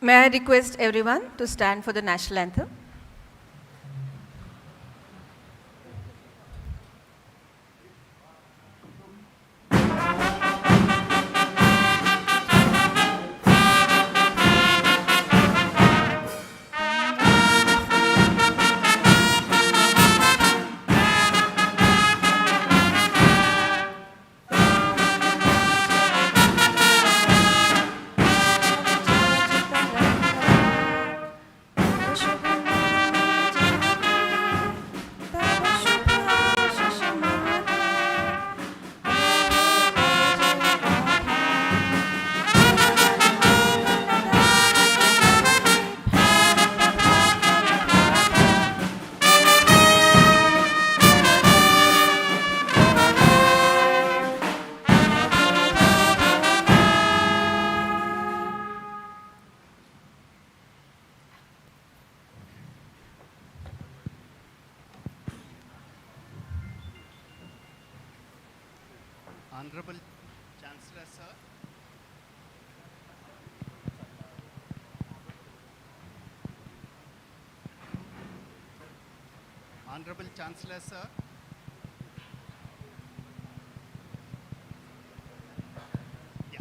May I request everyone to stand for the national anthem? Honorable Chancellor, sir. Honorable Chancellor, sir. Yeah.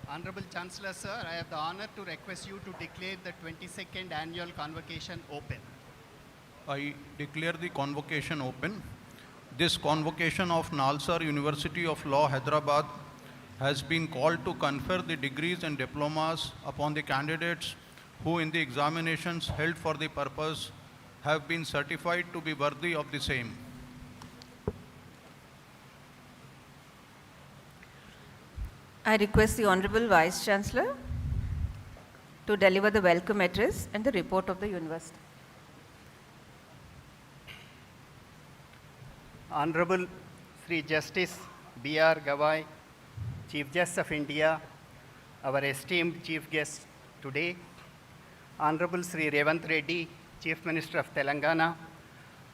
Honorable Chancellor, sir, I have the honor to request you to declare the 22nd annual convocation open. I declare the convocation open. This convocation of Nalsar University of Law, Hyderabad has been called to confer the degrees and diplomas upon the candidates who in the examinations held for the purpose have been certified to be worthy of the same. I request the Honorable Vice Chancellor to deliver the welcome address and the report of the university. Honorable Sri Justice B.R. Gawai, Chief Justice of India, our esteemed Chief Guest today, Honorable Sri Revanth Reddy, Chief Minister of Telangana,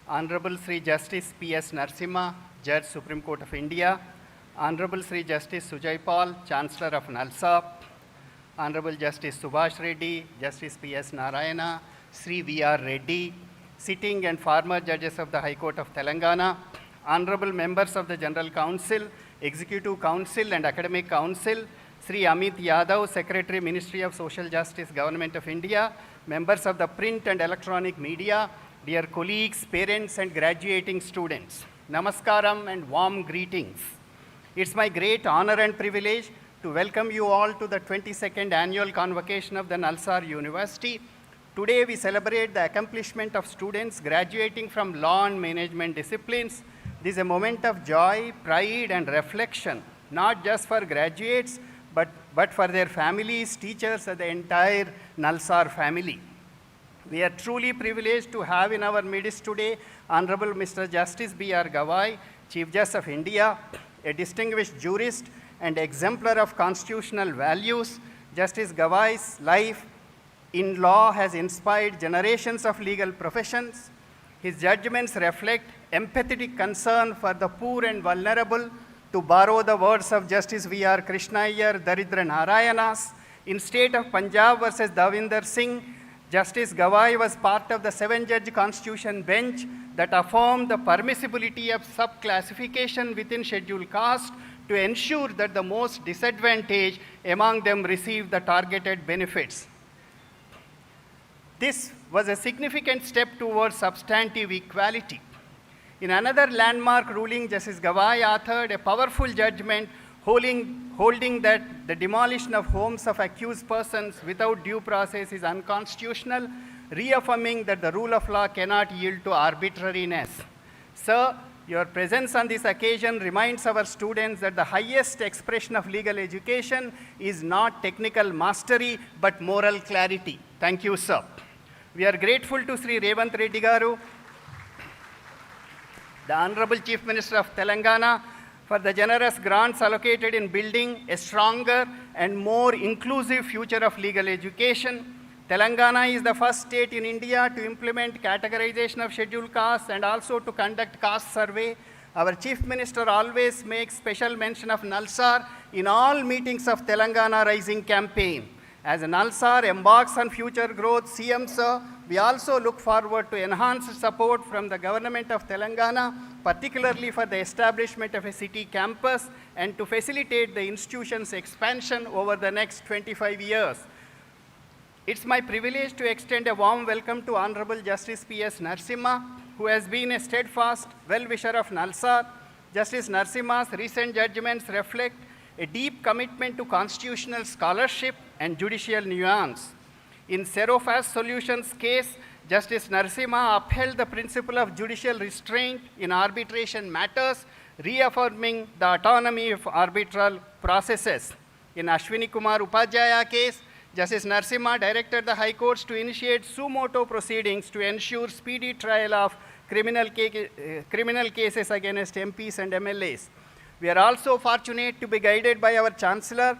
Honorable Sri Justice P.S. Narasimha, Judge Supreme Court of India, Honorable Sri Justice Sujay Paul, Chancellor of NALSA, Honorable Justice Subhash Reddy, Justice P.S. Narayana, Sri V.R. Reddy, sitting and former judges of the High Court of Telangana, Honorable members of the General Council, Executive Council and Academic Council, Sri Amit Yadav, Secretary, Ministry of Social Justice, Government of India, members of the print and electronic media, dear colleagues, parents and graduating students, Namaskaram and warm greetings. It's my great honor and privilege to welcome you all to the 22nd annual convocation of the Nalsar University. Today we celebrate the accomplishment of students graduating from law and management disciplines. This is a moment of joy, pride and reflection, not just for graduates, but for their families, teachers and the entire Nalsar family. We are truly privileged to have in our midst today Honorable Mr. Justice B.R. Gawai, Chief Justice of India, a distinguished jurist and exemplar of constitutional values. Justice Gawai's life in law has inspired generations of legal professions. His judgments reflect empathetic concern for the poor and vulnerable. To borrow the words of Justice V.R. Krishna Iyer, Daridra Narayanas, in state of Punjab versus Davinder Singh, Justice Gawai was part of the 7-judge constitution bench that affirmed the permissibility of subclassification within scheduled caste to ensure that the most disadvantaged among them receive the targeted benefits. This was a significant step towards substantive equality. In another landmark ruling, Justice Gawai authored a powerful judgment holding that the demolition of homes of accused persons without due process is unconstitutional, reaffirming that the rule of law cannot yield to arbitrariness. Sir, your presence on this occasion reminds our students that the highest expression of legal education is not technical mastery, but moral clarity. Thank you, sir. We are grateful to Sri Revanth Reddy Garu, the Honorable Chief Minister of Telangana, for the generous grants allocated in building a stronger and more inclusive future of legal education. Telangana is the first state in India to implement categorization of scheduled castes and also to conduct caste survey. Our Chief Minister always makes special mention of Nalsar in all meetings of Telangana Rising campaign. As Nalsar embarks on future growth, CM Sir, we also look forward to enhanced support from the government of Telangana, particularly for the establishment of a city campus and to facilitate the institution's expansion over the next 25 years. It's my privilege to extend a warm welcome to Honorable Justice P.S. Narasimha, who has been a steadfast well-wisher of Nalsar. Justice Narasimha's recent judgments reflect a deep commitment to constitutional scholarship and judicial nuance. In Serofas Solutions case, Justice Narasimha upheld the principle of judicial restraint in arbitration matters, reaffirming the autonomy of arbitral processes. In Ashwini Kumar Upadhyaya case, Justice Narasimha directed the High Courts to initiate suo motu proceedings to ensure speedy trial of criminal cases against MPs and MLAs. We are also fortunate to be guided by our Chancellor,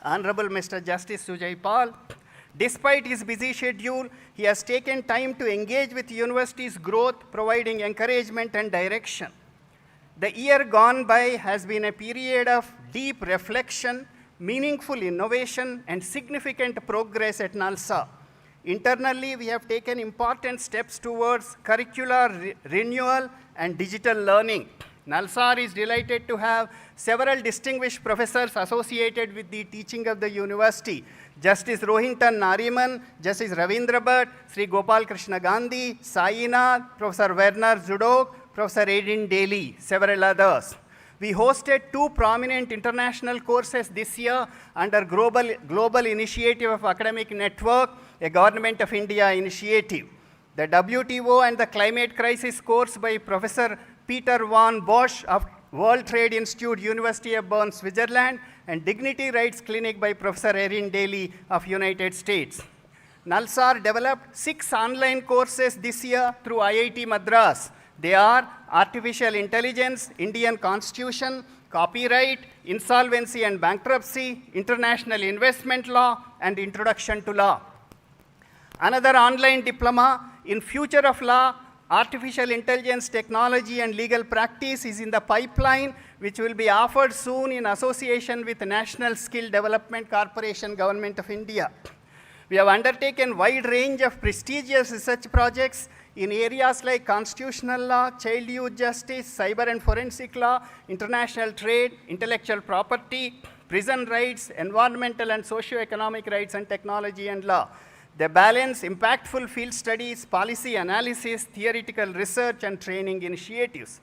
Honorable Mr. Justice Sujay Pal. Despite his busy schedule, he has taken time to engage with the university's growth, providing encouragement and direction. The year gone by has been a period of deep reflection, meaningful innovation, and significant progress at Nalsar. Internally, we have taken important steps towards curricular renewal and digital learning. Nalsar is delighted to have several distinguished professors associated with the teaching of the university. Justice Rohinton Nariman, Justice Ravindra Bhatt, Sri Gopal Krishna Gandhi, Sainath, Professor Werner Zudok, Professor Aiden Daly, several others. We hosted 2 prominent international courses this year under Global Initiative of Academic Network, a Government of India initiative. The WTO and the Climate Crisis course by Professor Peter von Bosch of World Trade Institute, University of Bern, Switzerland, and Dignity Rights Clinic by Professor Erin Daly of United States. Nalsar developed 6 online courses this year through IIT Madras. They are Artificial Intelligence, Indian Constitution, Copyright, Insolvency and Bankruptcy, International Investment Law, and Introduction to Law. Another online diploma in Future of Law, Artificial Intelligence Technology and Legal Practice is in the pipeline, which will be offered soon in association with the National Skill Development Corporation, Government of India. We have undertaken a wide range of prestigious research projects in areas like constitutional law, child youth justice, cyber and forensic law, international trade, intellectual property, prison rights, environmental and socio-economic rights, and technology and law. They balance impactful field studies, policy analysis, theoretical research, and training initiatives.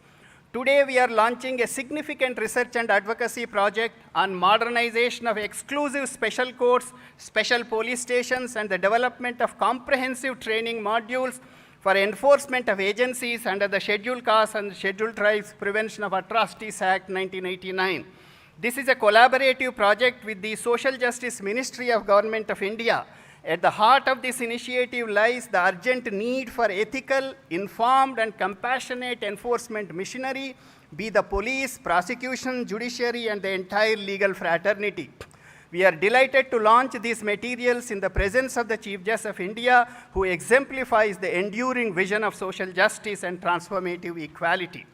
Today, we are launching a significant research and advocacy project on modernization of exclusive special courts, special police stations, and the development of comprehensive training modules for enforcement of agencies under the Scheduled Castes and Scheduled Tribes Prevention of Atrocities Act 1989. This is a collaborative project with the Social Justice Ministry of Government of India. At the heart of this initiative lies the urgent need for ethical, informed, and compassionate enforcement machinery, be the police, prosecution, judiciary, and the entire legal fraternity. We are delighted to launch these materials in the presence of the Chief Justice of India, who exemplifies the enduring vision of social justice and transformative equality.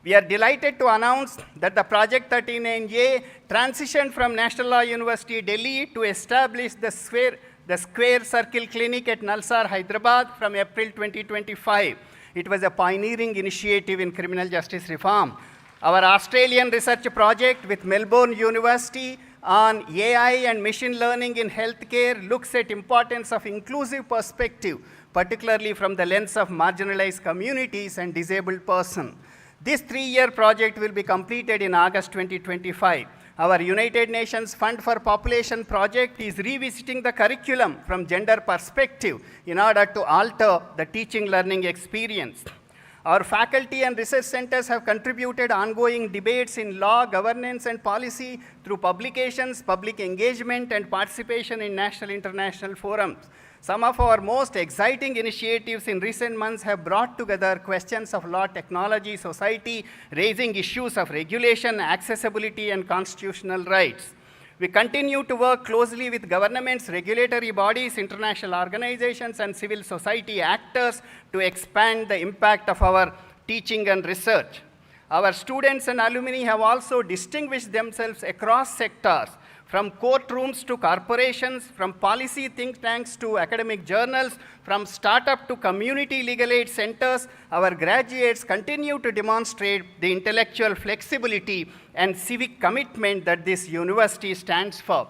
We are delighted to announce that the Project 39A transitioned from National Law University, Delhi to establish the Square Circle Clinic at Nalsar, Hyderabad from April 2025. It was a pioneering initiative in criminal justice reform. Our Australian research project with Melbourne University on AI and machine learning in healthcare looks at importance of inclusive perspective, particularly from the lens of marginalized communities and disabled persons. This 3-year project will be completed in August 2025. Our United Nations Fund for Population project is revisiting the curriculum from gender perspective in order to alter the teaching learning experience. Our faculty and research centers have contributed ongoing debates in law, governance, and policy through publications, public engagement, and participation in national international forums. Some of our most exciting initiatives in recent months have brought together questions of law, technology, society, raising issues of regulation, accessibility, and constitutional rights. We continue to work closely with governments, regulatory bodies, international organizations, and civil society actors to expand the impact of our teaching and research. Our students and alumni have also distinguished themselves across sectors. From courtrooms to corporations, from policy think tanks to academic journals, from startup to community legal aid centers, our graduates continue to demonstrate the intellectual flexibility and civic commitment that this university stands for.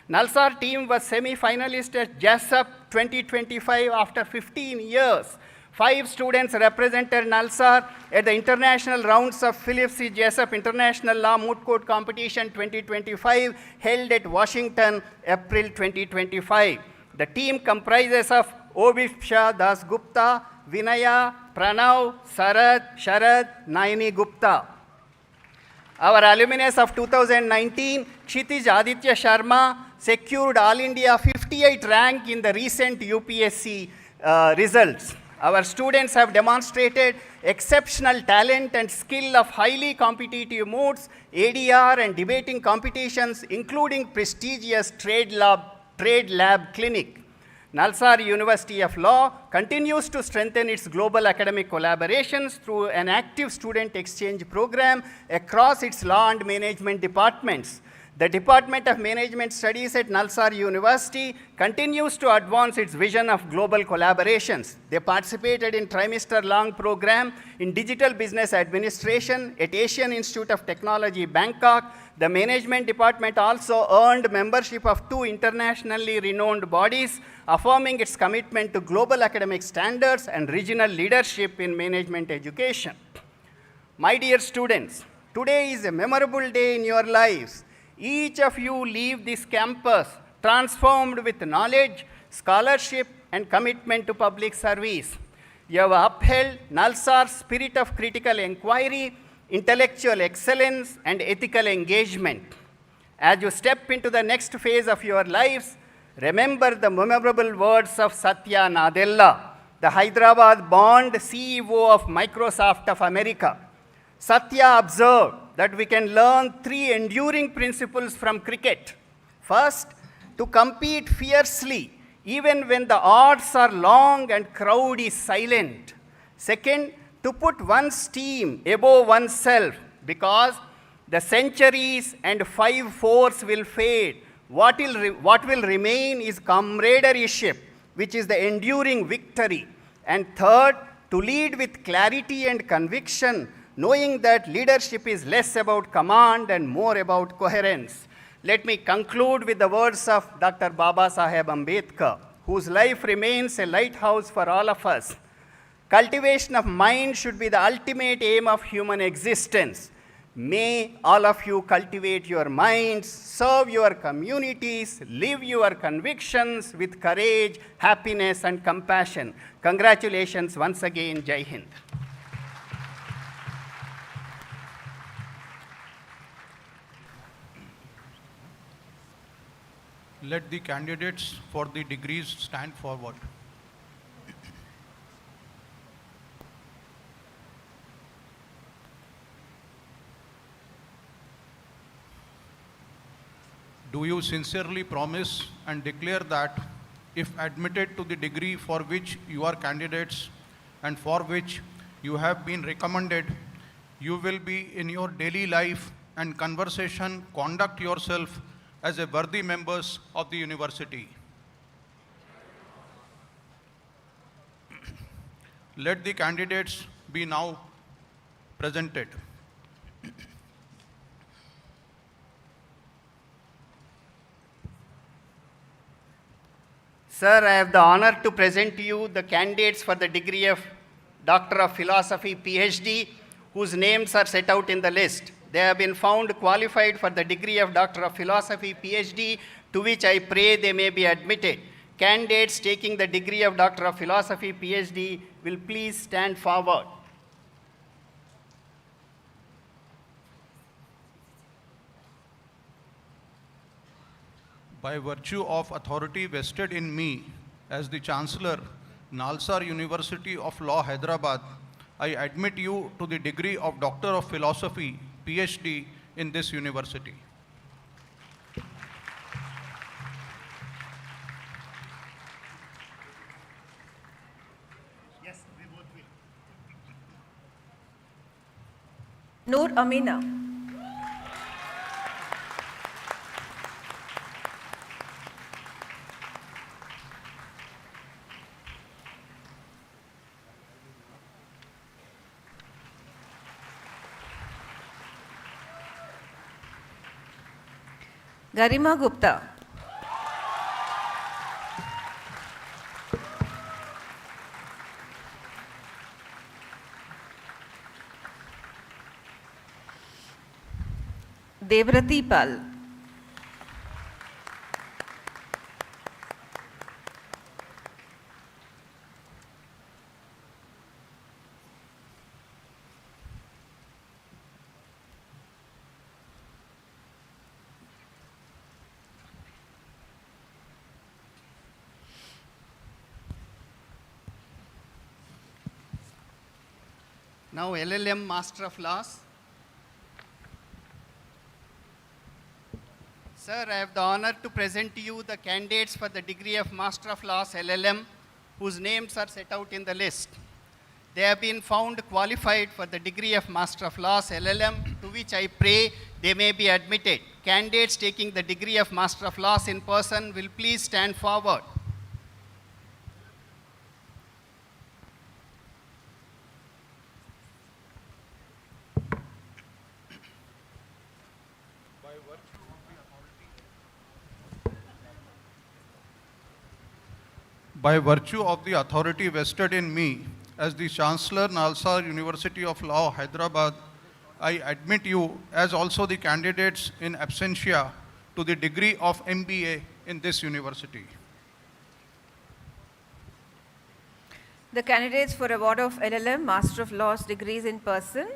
Nalsar team was semi-finalist at JASUP 2025 after 15 years. 5 students represented Nalsar at the international rounds of Philip C. Jessup International Law Moot Court Competition 2025 held at Washington, April 2025. The team comprises of Obisha Das Gupta, Vinaya, Pranav, Sharad, Naini Gupta. Our alumnus of 2019, Kshitij Aditya Sharma, secured All India 58 rank in the recent UPSC results. Our students have demonstrated exceptional talent and skill of highly competitive modes, ADR and debating competitions, including prestigious trade lab clinic. Nalsar University of Law continues to strengthen its global academic collaborations through an active student exchange program across its law and management departments. The Department of Management Studies at Nalsar University continues to advance its vision of global collaborations. They participated in trimester-long program in Digital Business Administration at Asian Institute of Technology, Bangkok. The Management Department also earned membership of 2 internationally renowned bodies, affirming its commitment to global academic standards and regional leadership in management education. My dear students, today is a memorable day in your lives. Each of you leave this campus transformed with knowledge, scholarship, and commitment to public service. You have upheld Nalsar's spirit of critical inquiry, intellectual excellence, and ethical engagement. As you step into the next phase of your lives, remember the memorable words of Satya Nadella, the Hyderabad-born CEO of Microsoft of America. Satya observed that we can learn 3 enduring principles from cricket. First, to compete fiercely, even when the odds are long and crowd is silent. Second, to put one's team above oneself, because the centuries and 5 fours will fade. What will remain is camaraderie, which is the enduring victory. And third, to lead with clarity and conviction, knowing that leadership is less about command and more about coherence. Let me conclude with the words of Dr. Baba Saheb Ambedkar, whose life remains a lighthouse for all of us. Cultivation of mind should be the ultimate aim of human existence. May all of you cultivate your minds, serve your communities, live your convictions with courage, happiness, and compassion. Congratulations once again. Jai Hind. Let the candidates for the degrees stand forward. Do you sincerely promise and declare that if admitted to the degree for which you are candidates and for which you have been recommended, you will be in your daily life and conversation conduct yourself as a worthy members of the university? Let the candidates be now presented. Sir, I have the honor to present to you the candidates for the degree of Doctor of Philosophy, PhD, whose names are set out in the list. They have been found qualified for the degree of Doctor of Philosophy, PhD, to which I pray they may be admitted. Candidates taking the degree of Doctor of Philosophy, PhD, will please stand forward. By virtue of authority vested in me as the Chancellor, Nalsar University of Law, Hyderabad, I admit you to the degree of Doctor of Philosophy, PhD in this university. Yes, we both will. Noor Amina. Garima Gupta. Devrati Pal. Now LLM Master of Laws. Sir, I have the honor to present to you the candidates for the degree of Master of Laws LLM, whose names are set out in the list. They have been found qualified for the degree of Master of Laws LLM, to which I pray they may be admitted. Candidates taking the degree of Master of Laws in person will please stand forward. By virtue of the authority vested in me as the Chancellor, Nalsar University of Law, Hyderabad, I admit you as also the candidates in absentia to the degree of MBA in this university. The candidates for award of LLM Master of Laws degrees in person: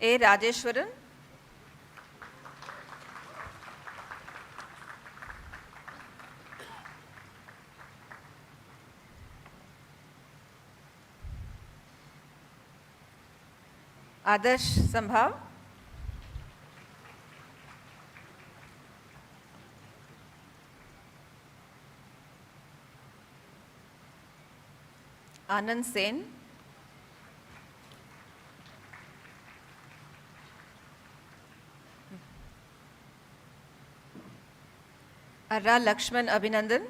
A. Rajeshwaran, Adarsh Sambhav, Anand Sen, Arra Lakshman Abhinandan,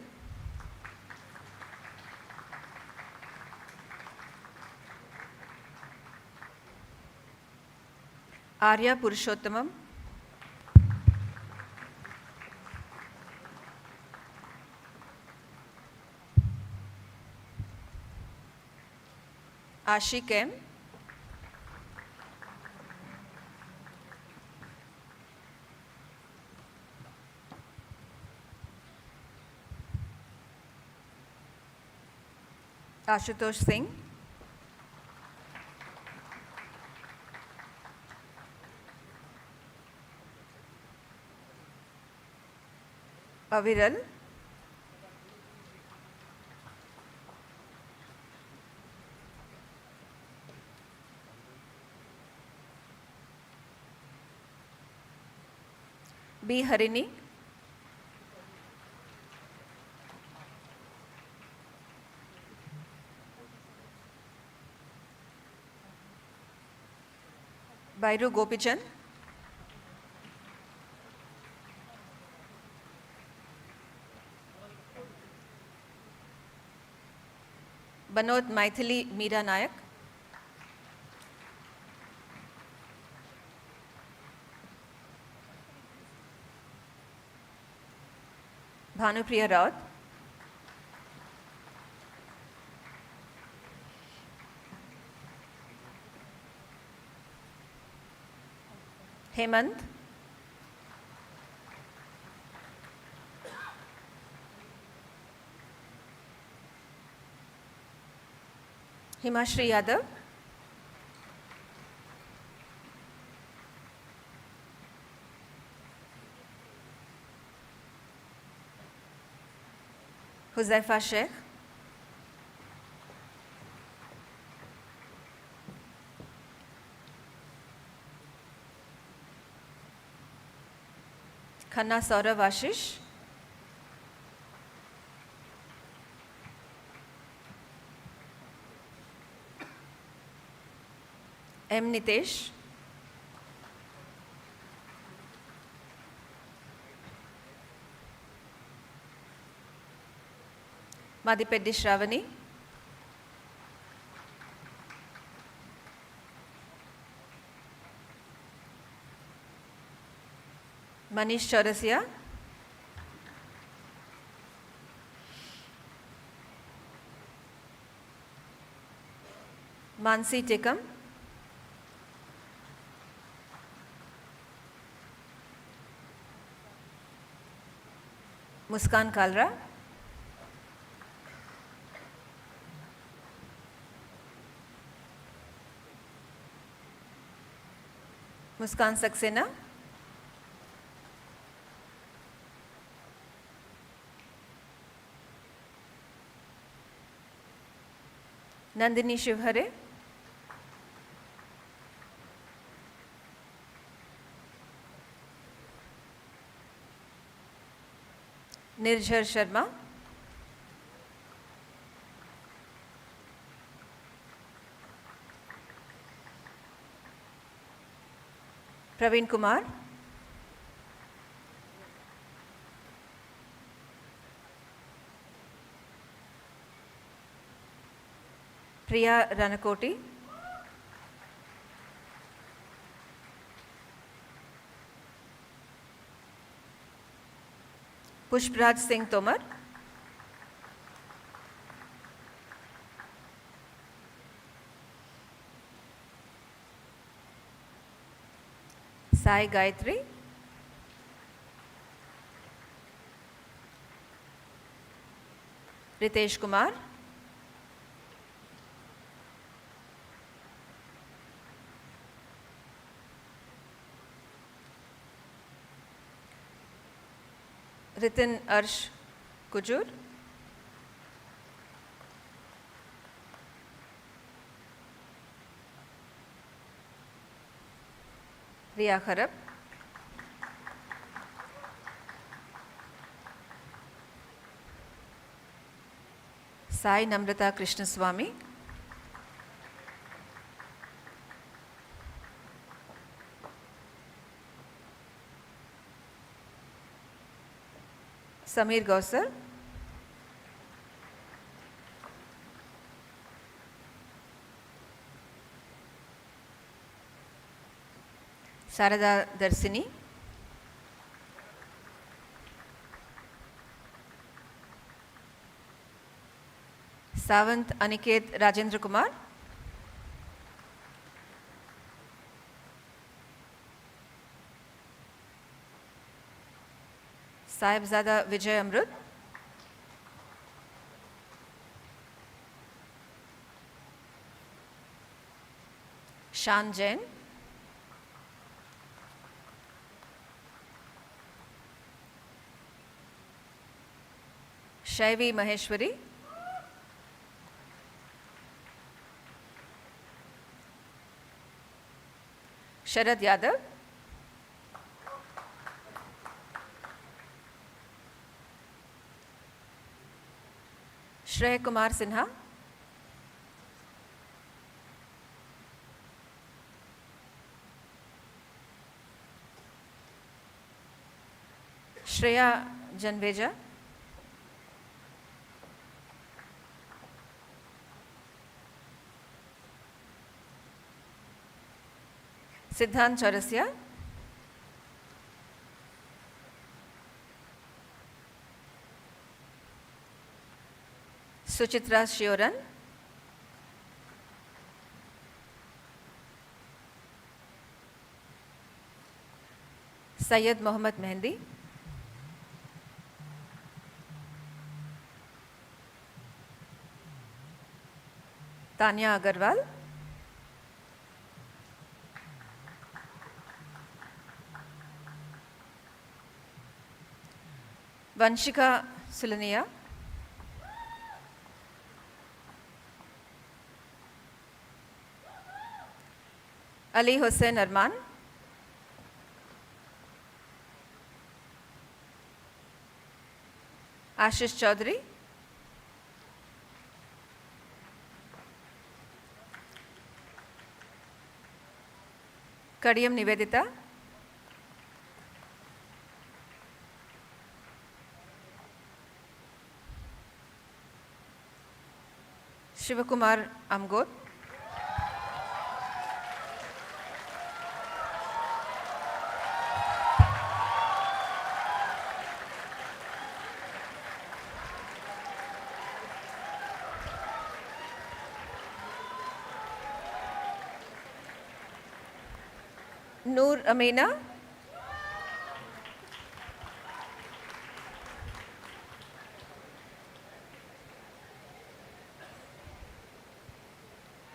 Arya Purushottamam, Ashik M, Ashutosh Singh, Aviral, B. Harini, Bairu Gopichand, Banod Maithili Meera Nayak, Bhanupriya Raut, Hemant, Himashri Yadav, Huzaifa Sheikh, Khanna Saurav Ashish, M. Nitesh, Madhipeddi Shravani, Manish Chaurasia, Mansi Tikam, Muskan Kalra, Muskan Saxena, Nandini Shivhare, Nirjhar Sharma, Praveen Kumar, Priya Ranakoti, Pushpraj Singh Tomar, Sai Gayatri, Ritesh Kumar, Ritin Arsh Kujur, Riya Kharab, Sai Namrata Krishnaswamy, Samir Gausar, Sarada Darsini, Savant Aniket Rajendra Kumar, Sahibzada Vijay Amrut, Shan Jain, Shaivi Maheshwari, Sharad Yadav, Shrey Kumar Sinha, Shreya Janveja, Siddhant Chaurasia, Suchitra Shioran, Syed Mohammad Mehndi, Tanya Agarwal, Vanshika Sulania, Ali Hussain Arman, Ashish Chaudhary, Kadiyam Nivedita, Shivakumar Amgot, Noor Amina.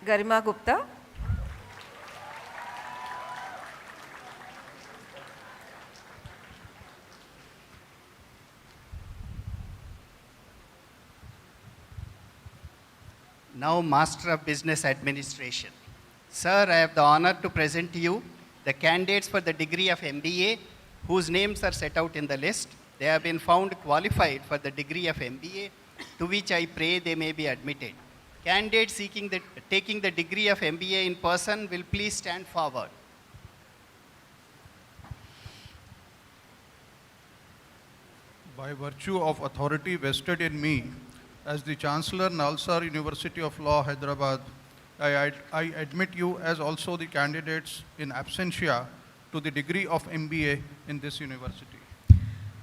Garima Gupta. Now, Master of Business Administration. Sir, I have the honor to present to you the candidates for the degree of MBA whose names are set out in the list. They have been found qualified for the degree of MBA, to which I pray they may be admitted. Candidates taking the degree of MBA in person will please stand forward. By virtue of authority vested in me as the Chancellor, Nalsar University of Law, Hyderabad, I admit you as also the candidates in absentia to the degree of MBA in this university.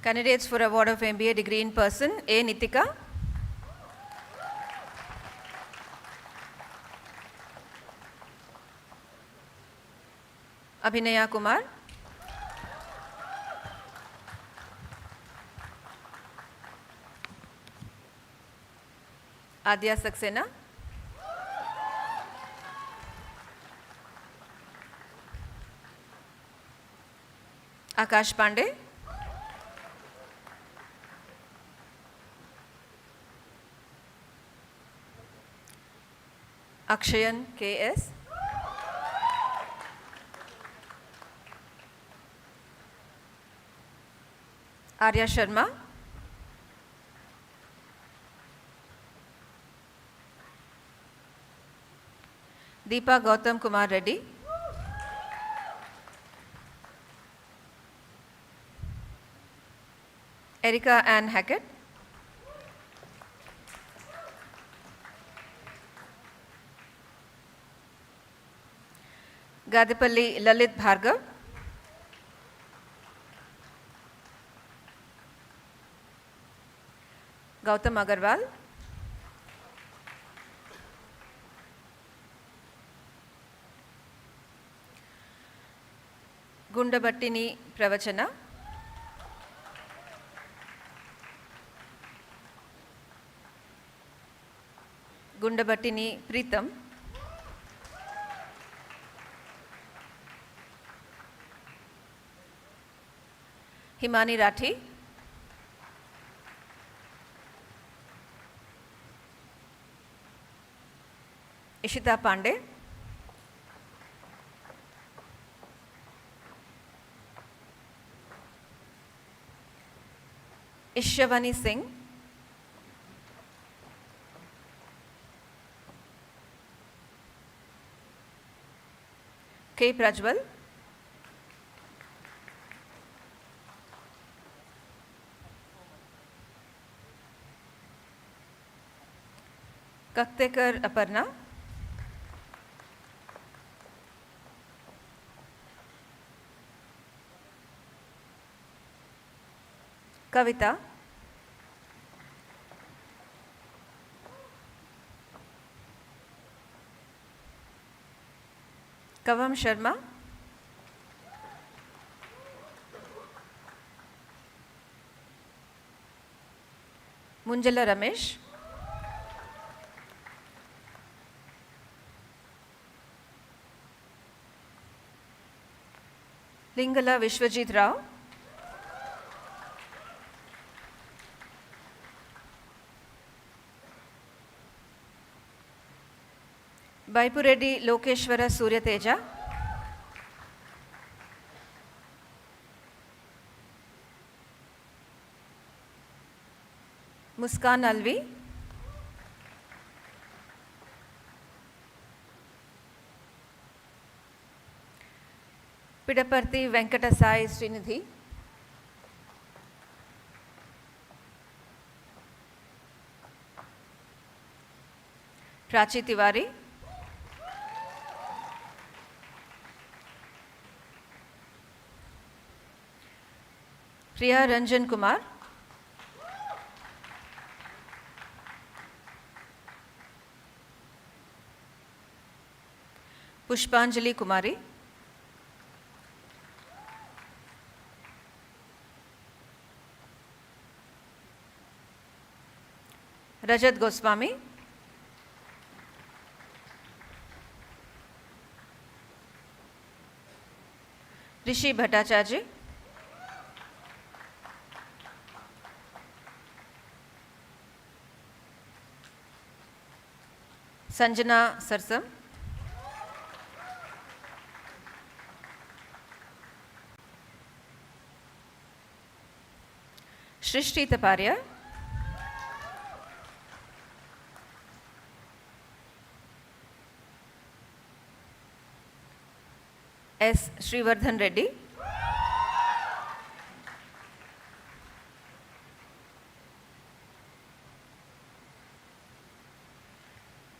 Candidates for award of MBA degree in person, A. Nitika. Abhinaya Kumar. Adya Saxena. Akash Pandey. Akshayan K.S. Arya Sharma. Deepa Gautam Kumar Reddy. Erica Ann Hackett. Gadipalli Lalit Bhargav. Gautam Agarwal. Gundabattini Pravachana. Gundabattini Pritam. Himani Rathi. Ishita Pandey. Ishavani Singh. K. Prajwal. Kaktekar Aparna. Kavita. Kavam Sharma. Munjala Ramesh. Lingala Vishwajit Rao. Baipureddy Lokeshwara Surya Teja. Muskan Alvi. Pidaparthi Venkatasai Srinidhi. Prachi Tiwari. Priya Ranjan Kumar. Pushpanjali Kumari. Rajat Goswami, Rishi Bhattacharya, Sanjana Sarsam, Shrishti Taparia, S. Srivardhan Reddy,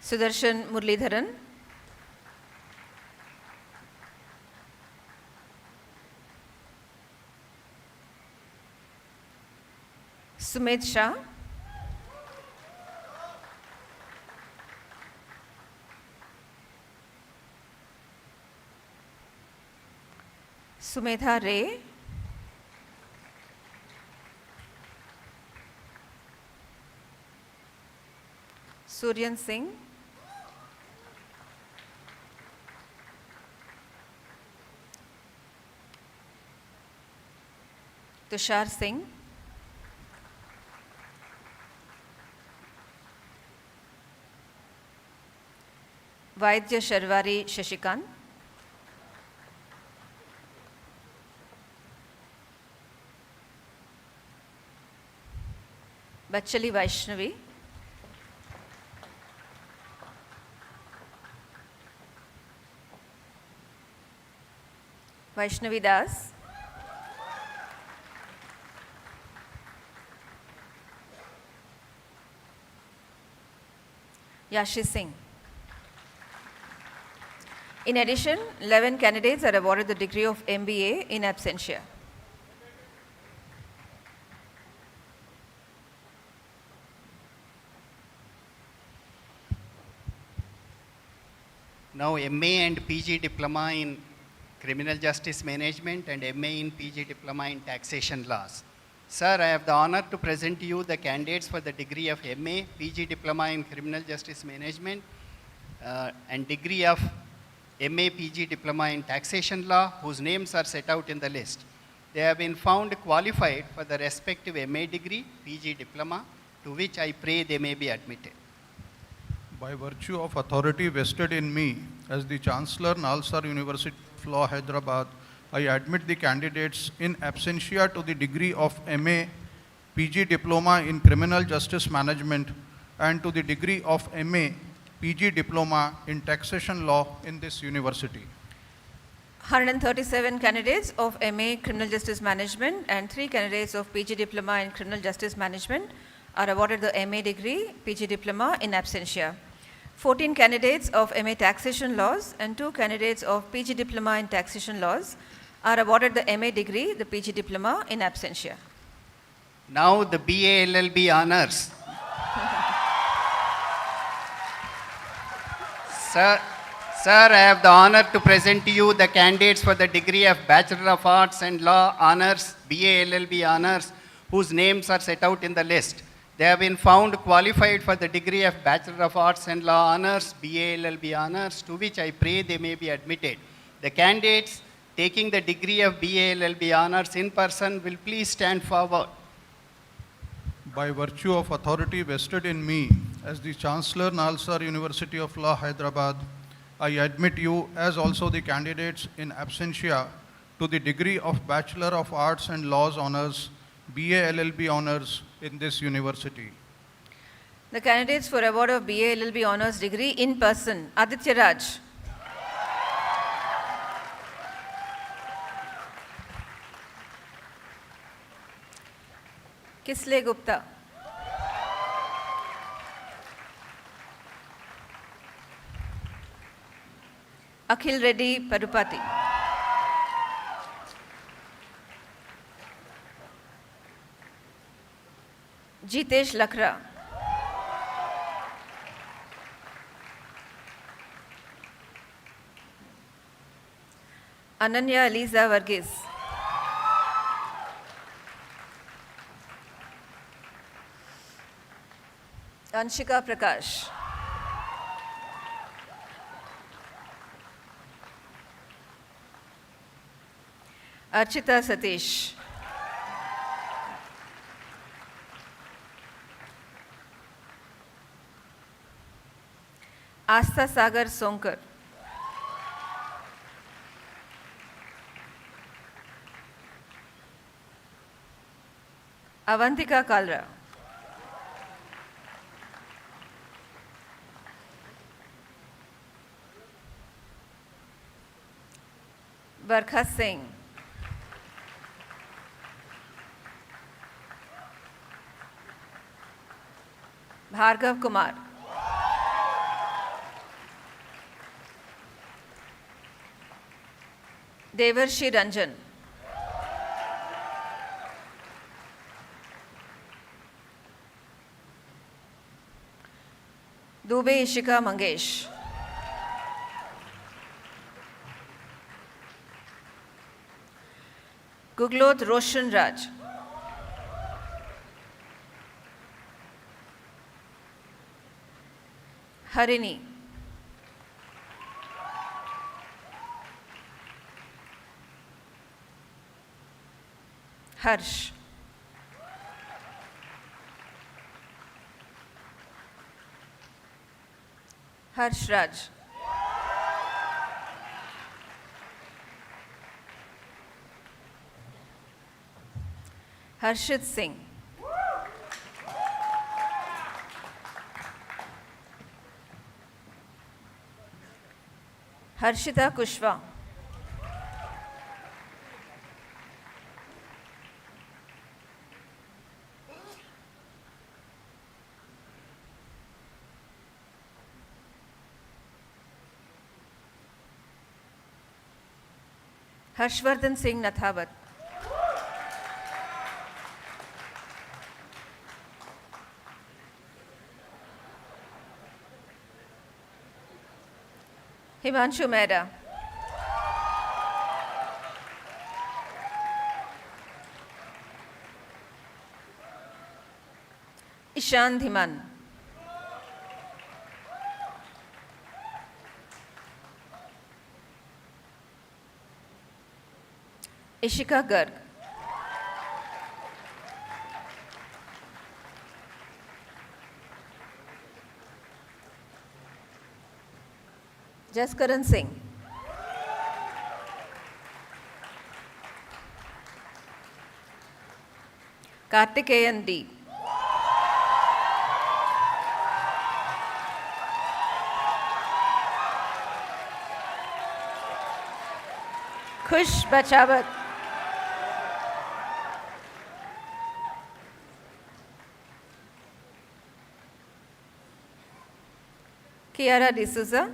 Sudarshan Murlidharan, Sumit Shah, Sumedha Ray, Suryan Singh, Tushar Singh, Vaidya Sharwari Shashikant, Bachali Vaishnavi, Vaishnavi Das, Yashi Singh. In addition, 11 candidates are awarded the degree of MBA in absentia. Now MA and PG Diploma in Criminal Justice Management and MA in PG Diploma in Taxation Laws. Sir, I have the honor to present to you the candidates for the degree of MA, PG Diploma in Criminal Justice Management and degree of MA, PG Diploma in Taxation Law, whose names are set out in the list. They have been found qualified for the respective MA degree, PG Diploma, to which I pray they may be admitted. By virtue of authority vested in me as the Chancellor, Nalsar University of Law, Hyderabad, I admit the candidates in absentia to the degree of MA, PG Diploma in Criminal Justice Management and to the degree of MA, PG Diploma in Taxation Law in this university. 137 candidates of MA Criminal Justice Management and 3 candidates of PG Diploma in Criminal Justice Management are awarded the MA degree, PG Diploma in absentia. 14 candidates of MA Taxation Laws and 2 candidates of PG Diploma in Taxation Laws are awarded the MA degree, the PG Diploma in absentia. Now the BA LLB honors. Sir, I have the honor to present to you the candidates for the degree of Bachelor of Arts and Law Honors, BA LLB Honors, whose names are set out in the list. They have been found qualified for the degree of Bachelor of Arts and Law Honors, BA LLB Honors, to which I pray they may be admitted. The candidates taking the degree of BA LLB Honors in person will please stand forward. By virtue of authority vested in me as the Chancellor, Nalsar University of Law, Hyderabad, I admit you as also the candidates in absentia to the degree of Bachelor of Arts and Laws Honors, BA LLB Honors in this university. The candidates for award of BA LLB Honors degree in person, Aditya Raj, Kisle Gupta, Akhil Reddy Padupati, Jitesh Lakra, Ananya Eliza Varghese, Anshika Prakash. Archita Satish. Astha Sagar Sonkar. Avantika Kalra. Barkha Singh. Bhargav Kumar. Devarshi Ranjan. Dubey Ishika Mangesh. Guglot Roshan Raj. Harini. Harsh. Harsh Raj. Harshit Singh. Harshita Kushwa. Harshvardhan Singh Nathawat. Himanshu Mehra. Ishan Dhiman. Ishika Garg. Jaskaran Singh. Kartikeyan D. Khush Bachawat. Kiara D'Souza.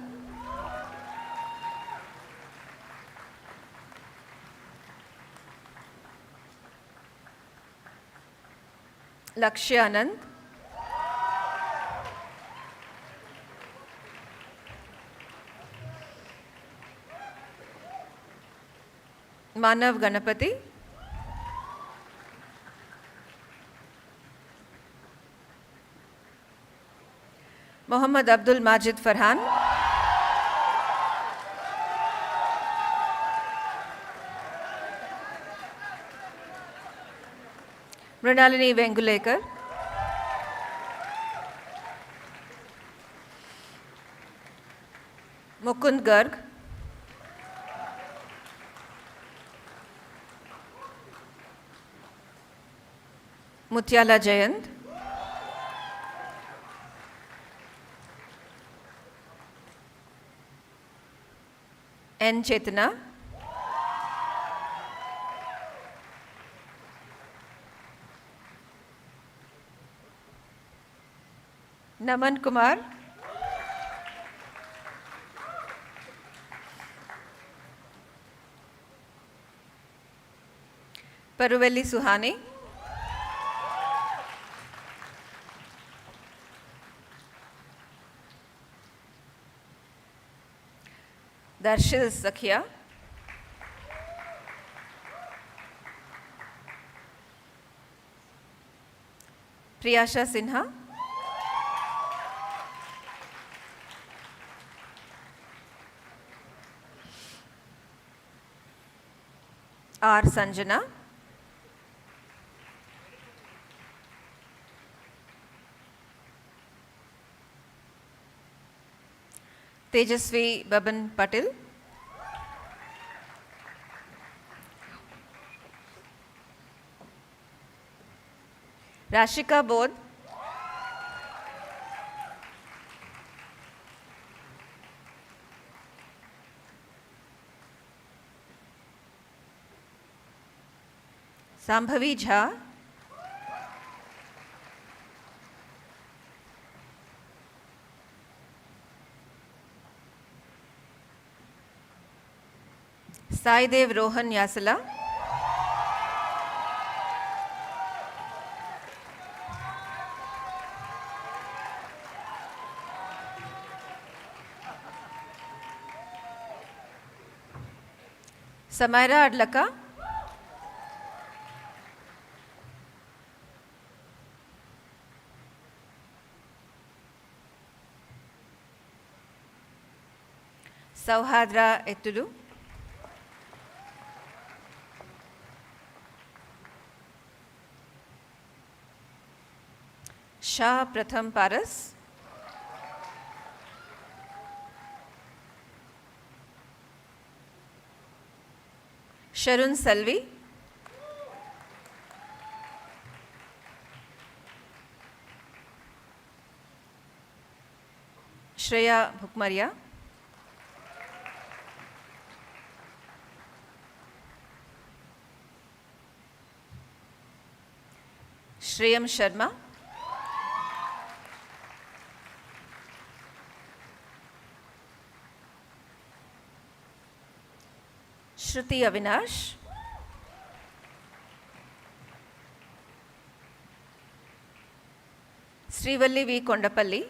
Lakshya Anand. Manav Ganapati. Mohammad Abdul Majid Farhan. Mrinalini Vengulekar. Mukund Garg. Mutyala Jayant. N. Chetana. Naman Kumar. Paruvelli Suhani. Darshil Sakhia. Priyasha Sinha. R. Sanjana, Tejasvi Baban Patil, Rashika Bodh, Sambhavi Jha, Saidev Rohan Yasala, Samaira Adlaka, Sauhadra Ettulu, Shah Pratham Paras, Sharun Salvi, Shreya Bhukmaria, Shreyam Sharma, Shruti Avinash, Srivalli V. Kondapalli,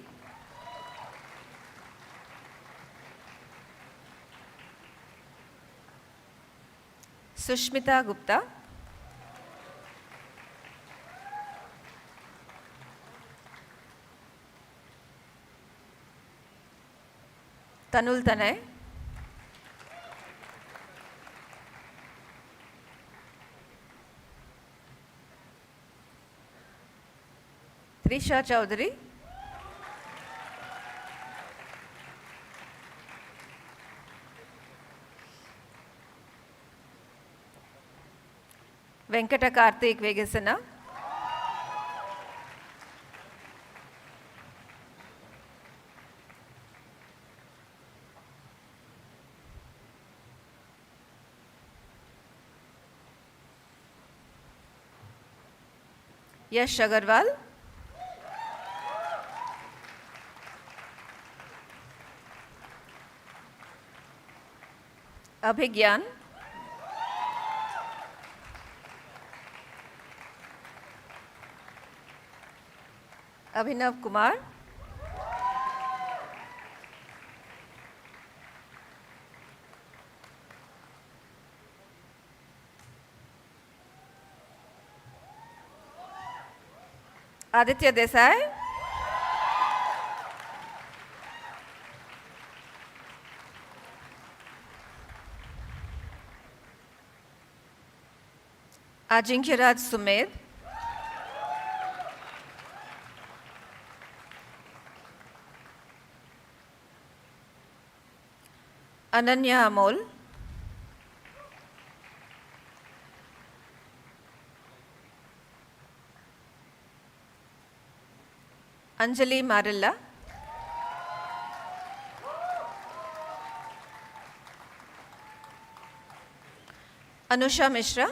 Sushmita Gupta, Tanul Tanay, Trisha Chaudhary, Venkata Karthik Vegasana, Yash Agarwal, Abhigyan, Abhinav Kumar, Aditya Desai, Ajinkya Sumed, Ananya Amol, Anjali Marilla, Anusha Mishra,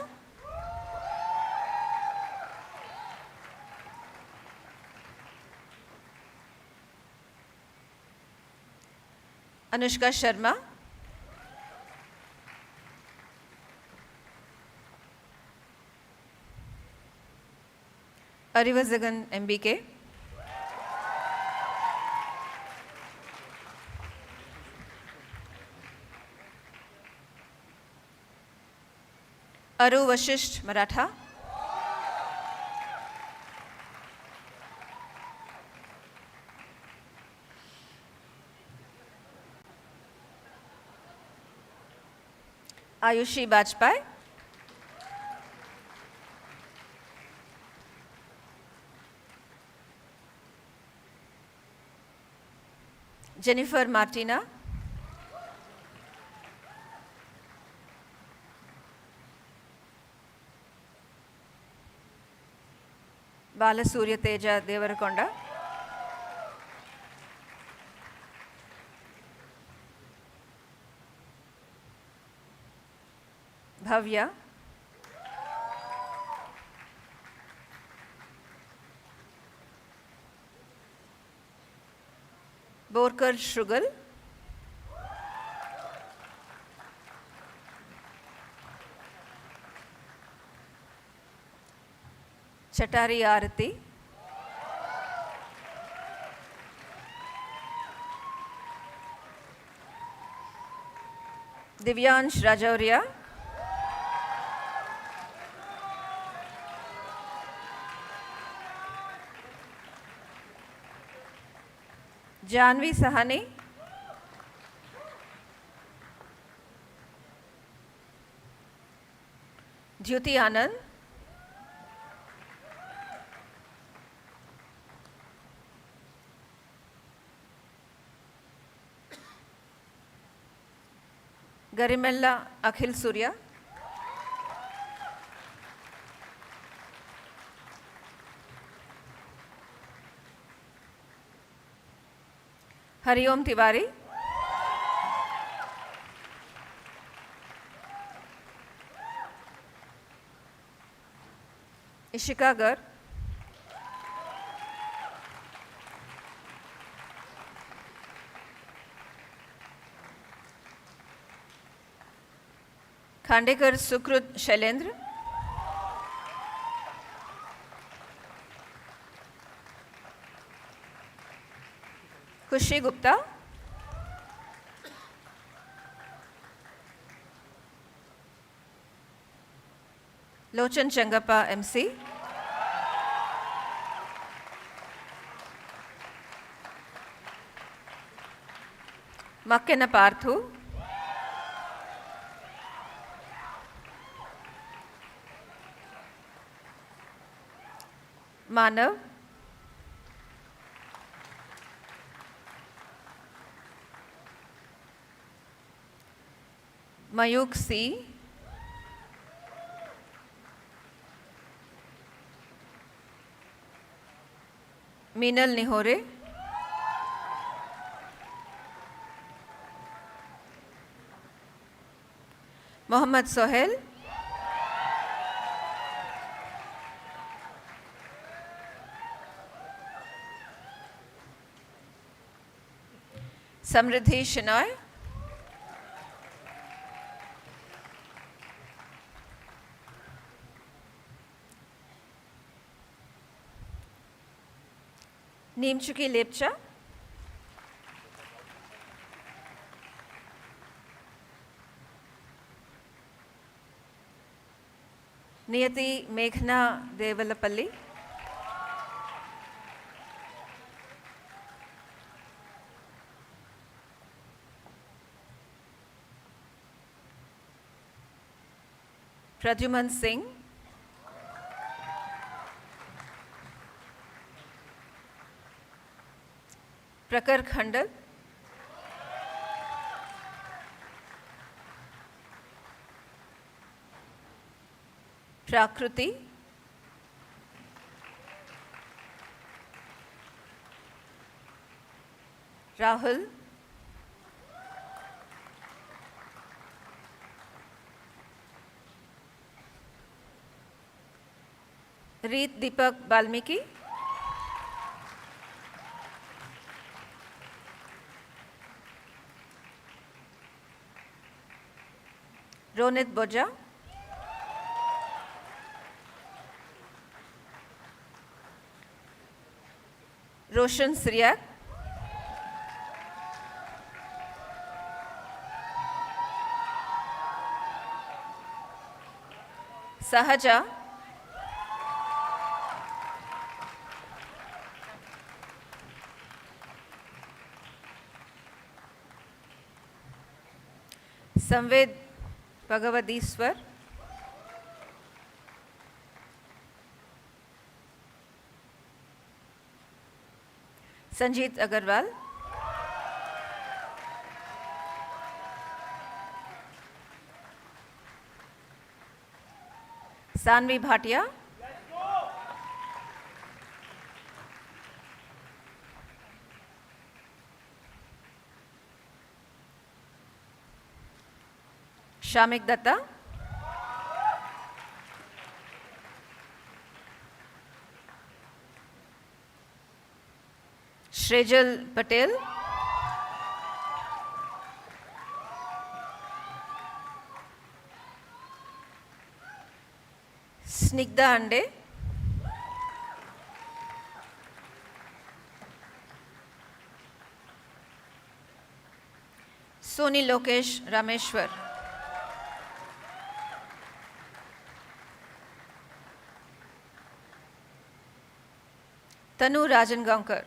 Anushka Sharma, Arivazagan MBK, Aru Vashisht Maratha, Ayushi Bajpai, Jennifer Martina, Balasurya Teja Devarakonda, Bhavya, Borkar Shrugal, Chatari Arati, Divyansh Rajauria, Janvi Sahani, Jyoti Anand, Garimella Akhil Surya, Hariom Tiwari, Ishika Gar, Khandekar Sukrut Shailendra, Kushi Gupta, Lochan Changappa MC, Makkena Parthu, Manav, Mayuk C, Meenal Nihore, Mohammad Sohail, Samriddhi Shenoy, Neemchuki Lepcha, Niyati Meghna Devalapalli, Pradyuman Singh, Prakar Khandal, Prakruti, Rahul, Reet Deepak Balmiki, Ronit Boja, Roshan Sriyak, Sahaja, Samved Bhagavadiswar, Sanjeet Agarwal, Sanvi Bhatia. Shamik Datta. Shrejal Patel. Snigdha Ande. Soni Lokesh Rameshwar. Tanu Rajan Gankar.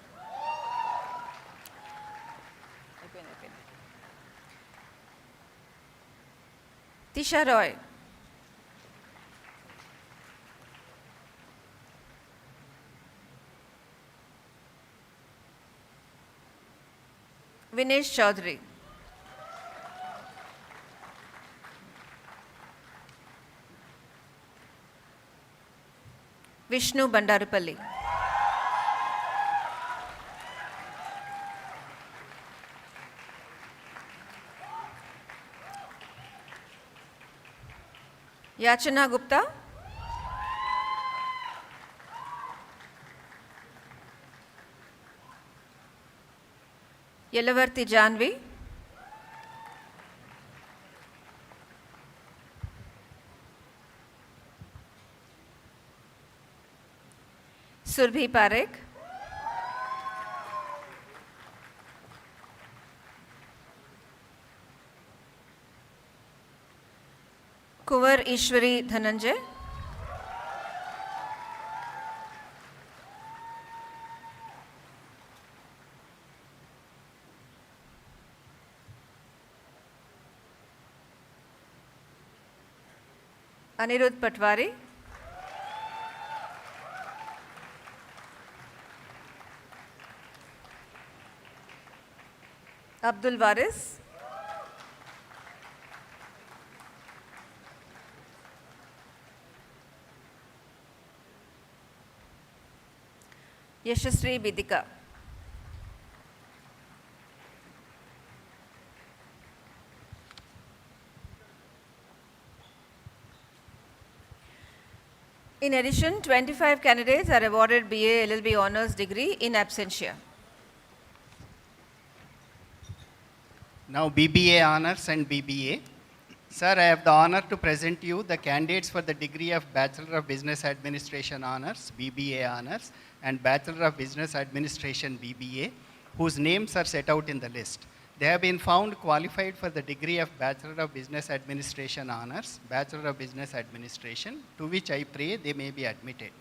Tisha Roy. Vinesh Chaudhary. Vishnu Bandarupalli. Yachana Gupta. Yelavarti Janvi. Surbhi Parekh. Kuvar Ishwari Dhananjay. Anirudh Patwari. Abdul Waris. Yashasri Bidika. In addition, 25 candidates are awarded BA LLB Honours degree in absentia. Now BBA Honours and BBA. Sir, I have the honor to present you the candidates for the degree of Bachelor of Business Administration Honours, BBA Honours, and Bachelor of Business Administration, BBA, whose names are set out in the list. They have been found qualified for the degree of Bachelor of Business Administration Honours, Bachelor of Business Administration, to which I pray they may be admitted.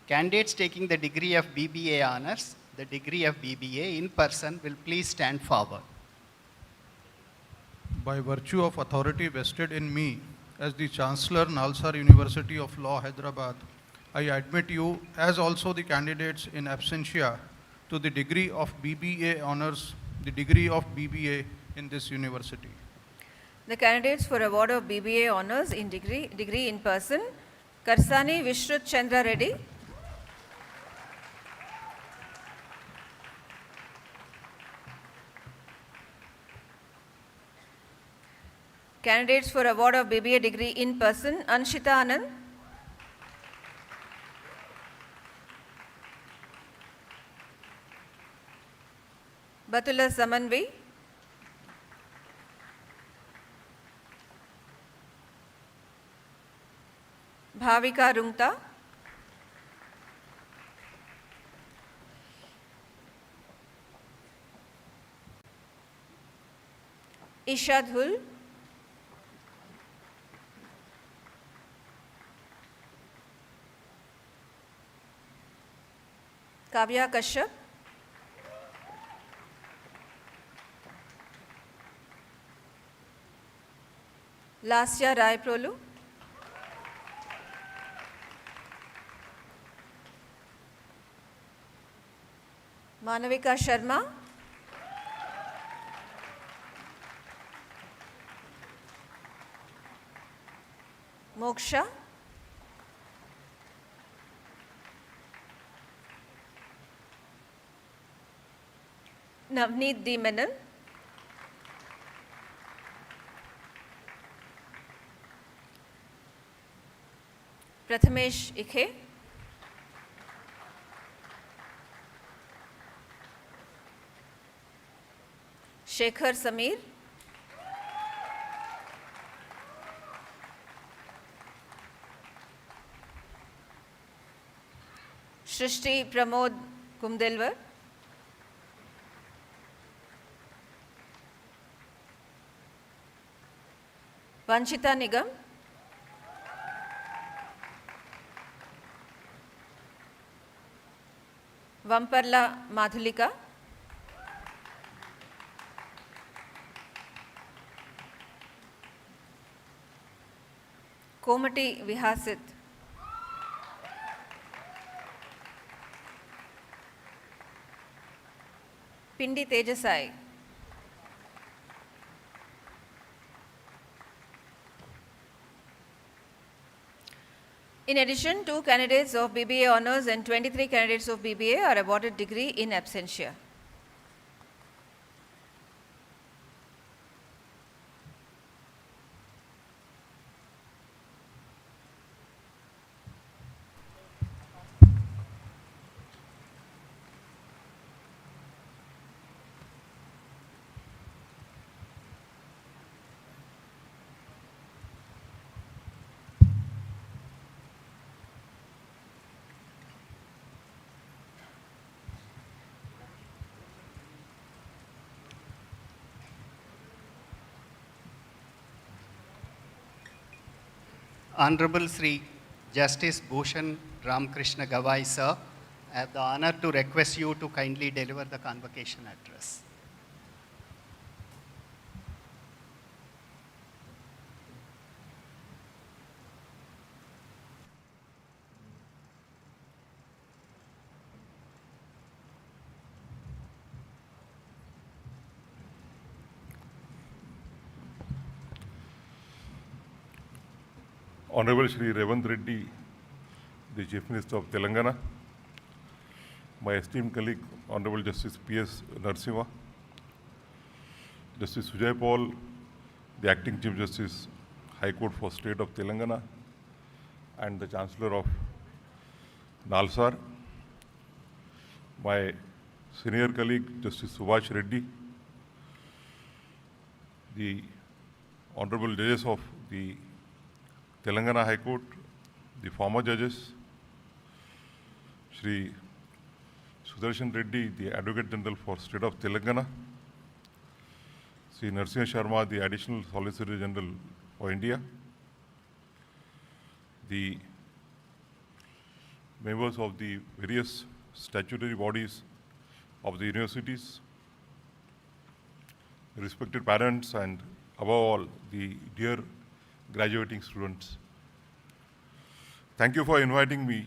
Candidates taking the degree of BBA Honours, the degree of BBA in person will please stand forward. By virtue of authority vested in me as the Chancellor, Nalsar University of Law, Hyderabad, I admit you, as also the candidates in absentia, to the degree of BBA Honours, the degree of BBA in this university. The candidates for award of BBA Honours in degree in person, Karsani Vishrut Chandra Reddy. Candidates for award of BBA degree in person, Anshita Anand. Batula Samanvi. Bhavika Rungta. Isha Dhul. Kavya Kashyap. Lasya Rai Prolu. Manavika Sharma. Moksha. Navneet D. Menon. Prathamesh Ikhe. Shekhar Sameer. Shrishti Pramod Kumdelwar. Vanchita Nigam. Vamparla Madhulika. Komati Vihasit. Pindi Tejasai. In addition, 2 candidates of BBA honors and 23 candidates of BBA are awarded degree in absentia. Honorable Sri Justice Bhushan Ramakrishna Gawai, sir, I have the honor to request you to kindly deliver the convocation address. Honorable Shri Revanth Reddy, the Chief Minister of Telangana, my esteemed colleague, Honorable Justice P.S. Narasimha, Justice Sujay Paul, the Acting Chief Justice, High Court for State of Telangana, and the Chancellor of Nalsar, my senior colleague, Justice Subhash Reddy, the Honorable Judges of the Telangana High Court, the former judges, Shri Sudarshan Reddy, the Advocate General for State of Telangana, Shri Narasimha Sharma, the Additional Solicitor General for India, the members of the various statutory bodies of the universities, respected parents, and above all, the dear graduating students. Thank you for inviting me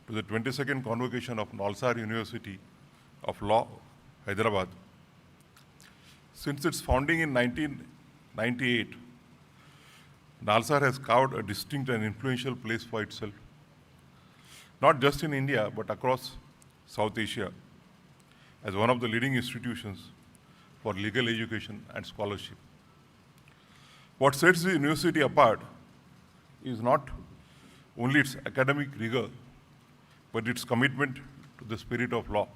to the 22nd Convocation of Nalsar University of Law, Hyderabad. Since its founding in 1998, Nalsar has carved a distinct and influential place for itself, not just in India, but across South Asia, as one of the leading institutions for legal education and scholarship. What sets the university apart is not only its academic rigor, but its commitment to the spirit of law.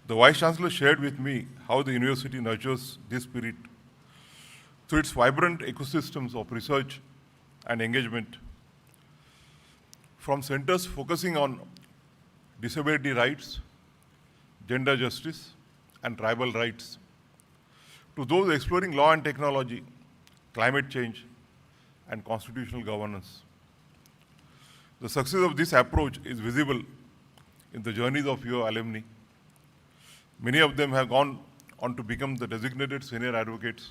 The Vice Chancellor shared with me how the university nurtures this spirit through its vibrant ecosystems of research and engagement, from centers focusing on disability rights, gender justice, and tribal rights, to those exploring law and technology, climate change, and constitutional governance. The success of this approach is visible in the journeys of your alumni. Many of them have gone on to become the designated senior advocates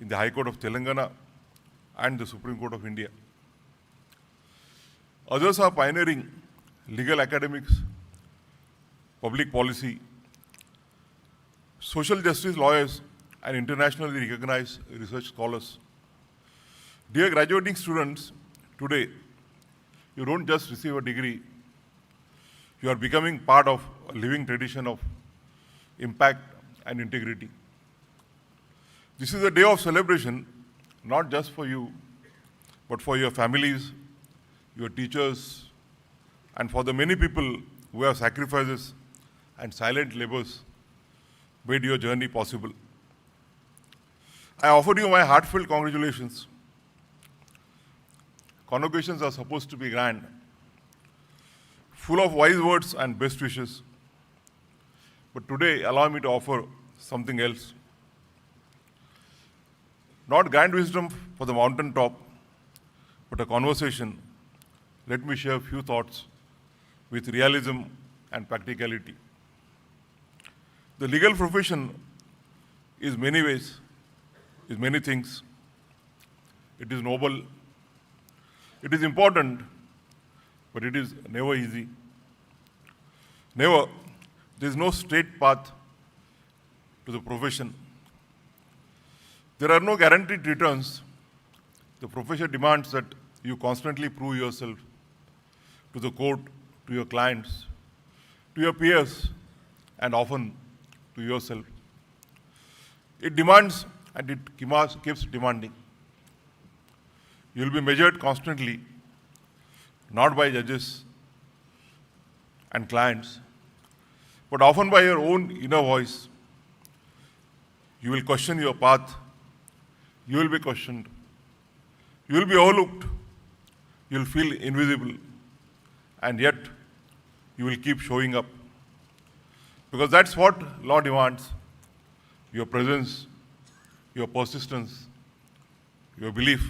in the High Court of Telangana and the Supreme Court of India. Others are pioneering legal academics, public policy, social justice lawyers, and internationally recognized research scholars. Dear graduating students, today, you don't just receive a degree, you are becoming part of a living tradition of impact, and integrity. This is a day of celebration, not just for you, but for your families, your teachers, and for the many people who have sacrifices and silent labors made your journey possible. I offer you my heartfelt congratulations. Convocations are supposed to be grand, full of wise words and best wishes. But today, allow me to offer something else. Not grand wisdom for the mountaintop, but a conversation. Let me share a few thoughts with realism and practicality. The legal profession is many ways, is many things. It is noble, it is important, but it is never easy. Never. There is no straight path to the profession. There are no guaranteed returns. The profession demands that you constantly prove yourself to the court, to your clients, to your peers, and often to yourself. It demands and it keeps demanding. You will be measured constantly, not by judges and clients, but often by your own inner voice. You will question your path. You will be questioned. You will be overlooked. You will feel invisible. And yet, you will keep showing up. Because that's what law demands. Your presence, your persistence, your belief.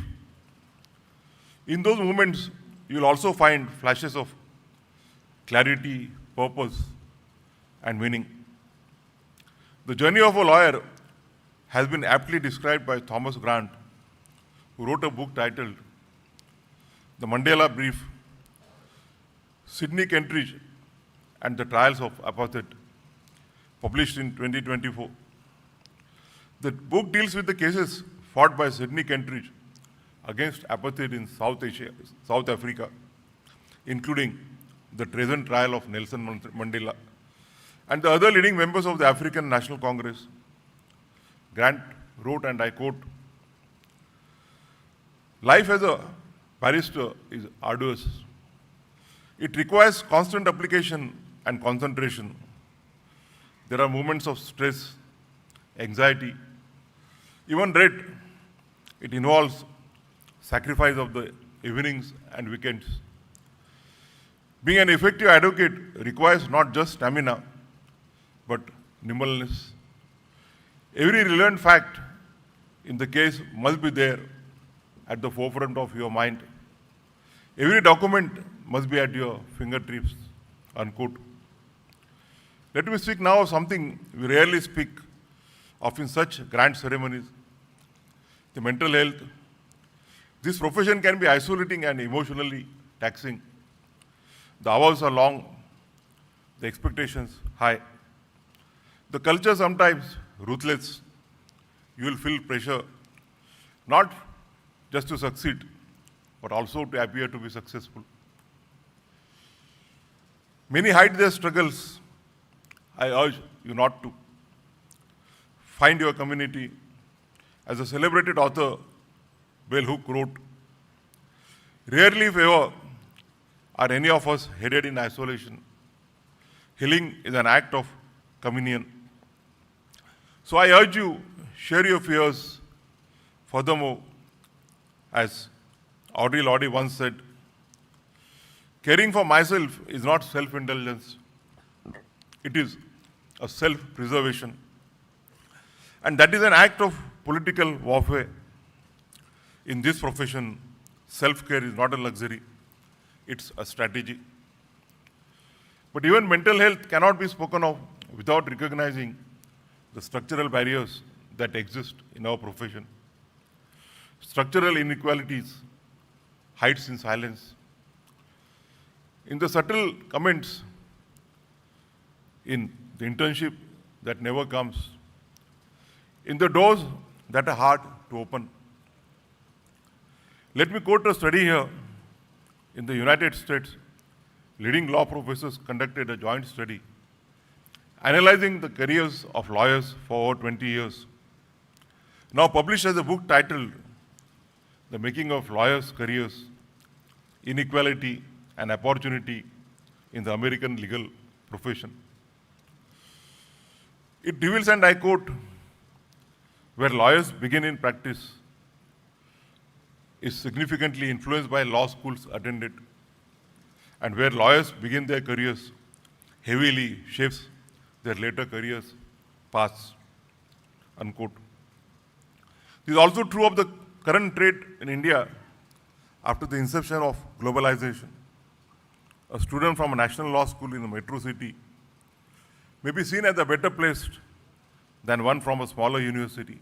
In those moments, you will also find flashes of clarity, purpose, and meaning. The journey of a lawyer has been aptly described by Thomas Grant, who wrote a book titled The Mandela Brief, Sidney Kentridge and the Trials of Apartheid, published in 2024. The book deals with the cases fought by Sidney Kentridge against apartheid in South Africa, including the treason trial of Nelson Mandela and the other leading members of the African National Congress. Grant wrote, and I quote, "Life as a barrister is arduous. It requires constant application and concentration. There are moments of stress, anxiety, even dread. It involves sacrifice of the evenings and weekends. Being an effective advocate requires not just stamina, but nimbleness. Every relevant fact in the case must be there at the forefront of your mind. Every document must be at your fingertips," unquote. Let me speak now of something we rarely speak of in such grand ceremonies: the mental health. This profession can be isolating and emotionally taxing. The hours are long, the expectations high. The culture sometimes ruthless. You will feel pressure, not just to succeed, but also to appear to be successful. Many hide their struggles. I urge you not to. Find your community. As a celebrated author, Bell Hook wrote, "Rarely, if ever, are any of us headed in isolation. Healing is an act of communion." So I urge you, share your fears. Furthermore, as Audre Lorde once said, "Caring for myself is not self-indulgence. It is a self-preservation. And that is an act of political warfare. In this profession, self-care is not a luxury, it's a strategy." But even mental health cannot be spoken of without recognizing the structural barriers that exist in our profession. Structural inequalities hides in silence. In the subtle comments, in the internship that never comes, in the doors that are hard to open. Let me quote a study here. In the United States, leading law professors conducted a joint study analyzing the careers of lawyers for over 20 years. Now published as a book titled The Making of Lawyers' Careers, Inequality and Opportunity in the American Legal Profession. It reveals, and I quote, where lawyers begin in practice is significantly influenced by law schools attended, and where lawyers begin their careers heavily shapes their later careers paths, unquote. This is also true of the current trade in India after the inception of globalization. A student from a national law school in a metro city may be seen as a better placed than one from a smaller university.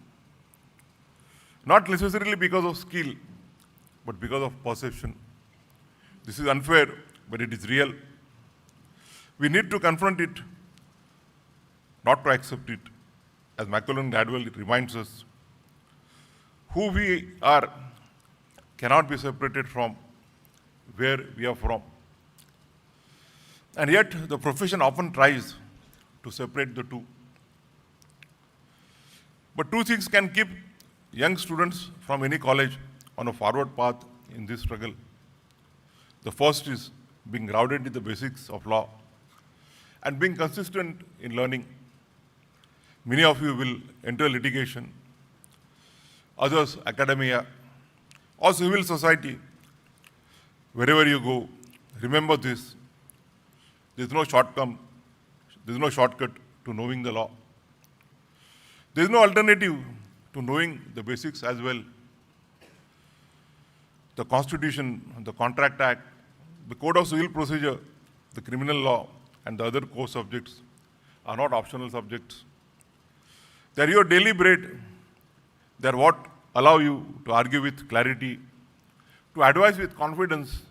Not necessarily because of skill, but because of perception. This is unfair, but it is real. We need to confront it, not to accept it. As Macaulay Gladwell reminds us, who we are cannot be separated from where we are from. And yet, the profession often tries to separate the two. But two things can keep young students from any college on a forward path in this struggle. The first is being grounded in the basics of law and being consistent in learning. Many of you will enter litigation, others academia, or civil society. Wherever you go, remember this. There is no shortcut to knowing the law. There is no alternative to knowing the basics as well. The Constitution, the Contract Act, the Code of Civil Procedure, the criminal law, and the other core subjects are not optional subjects. They are your daily bread. They are what allow you to argue with clarity, to advise with confidence,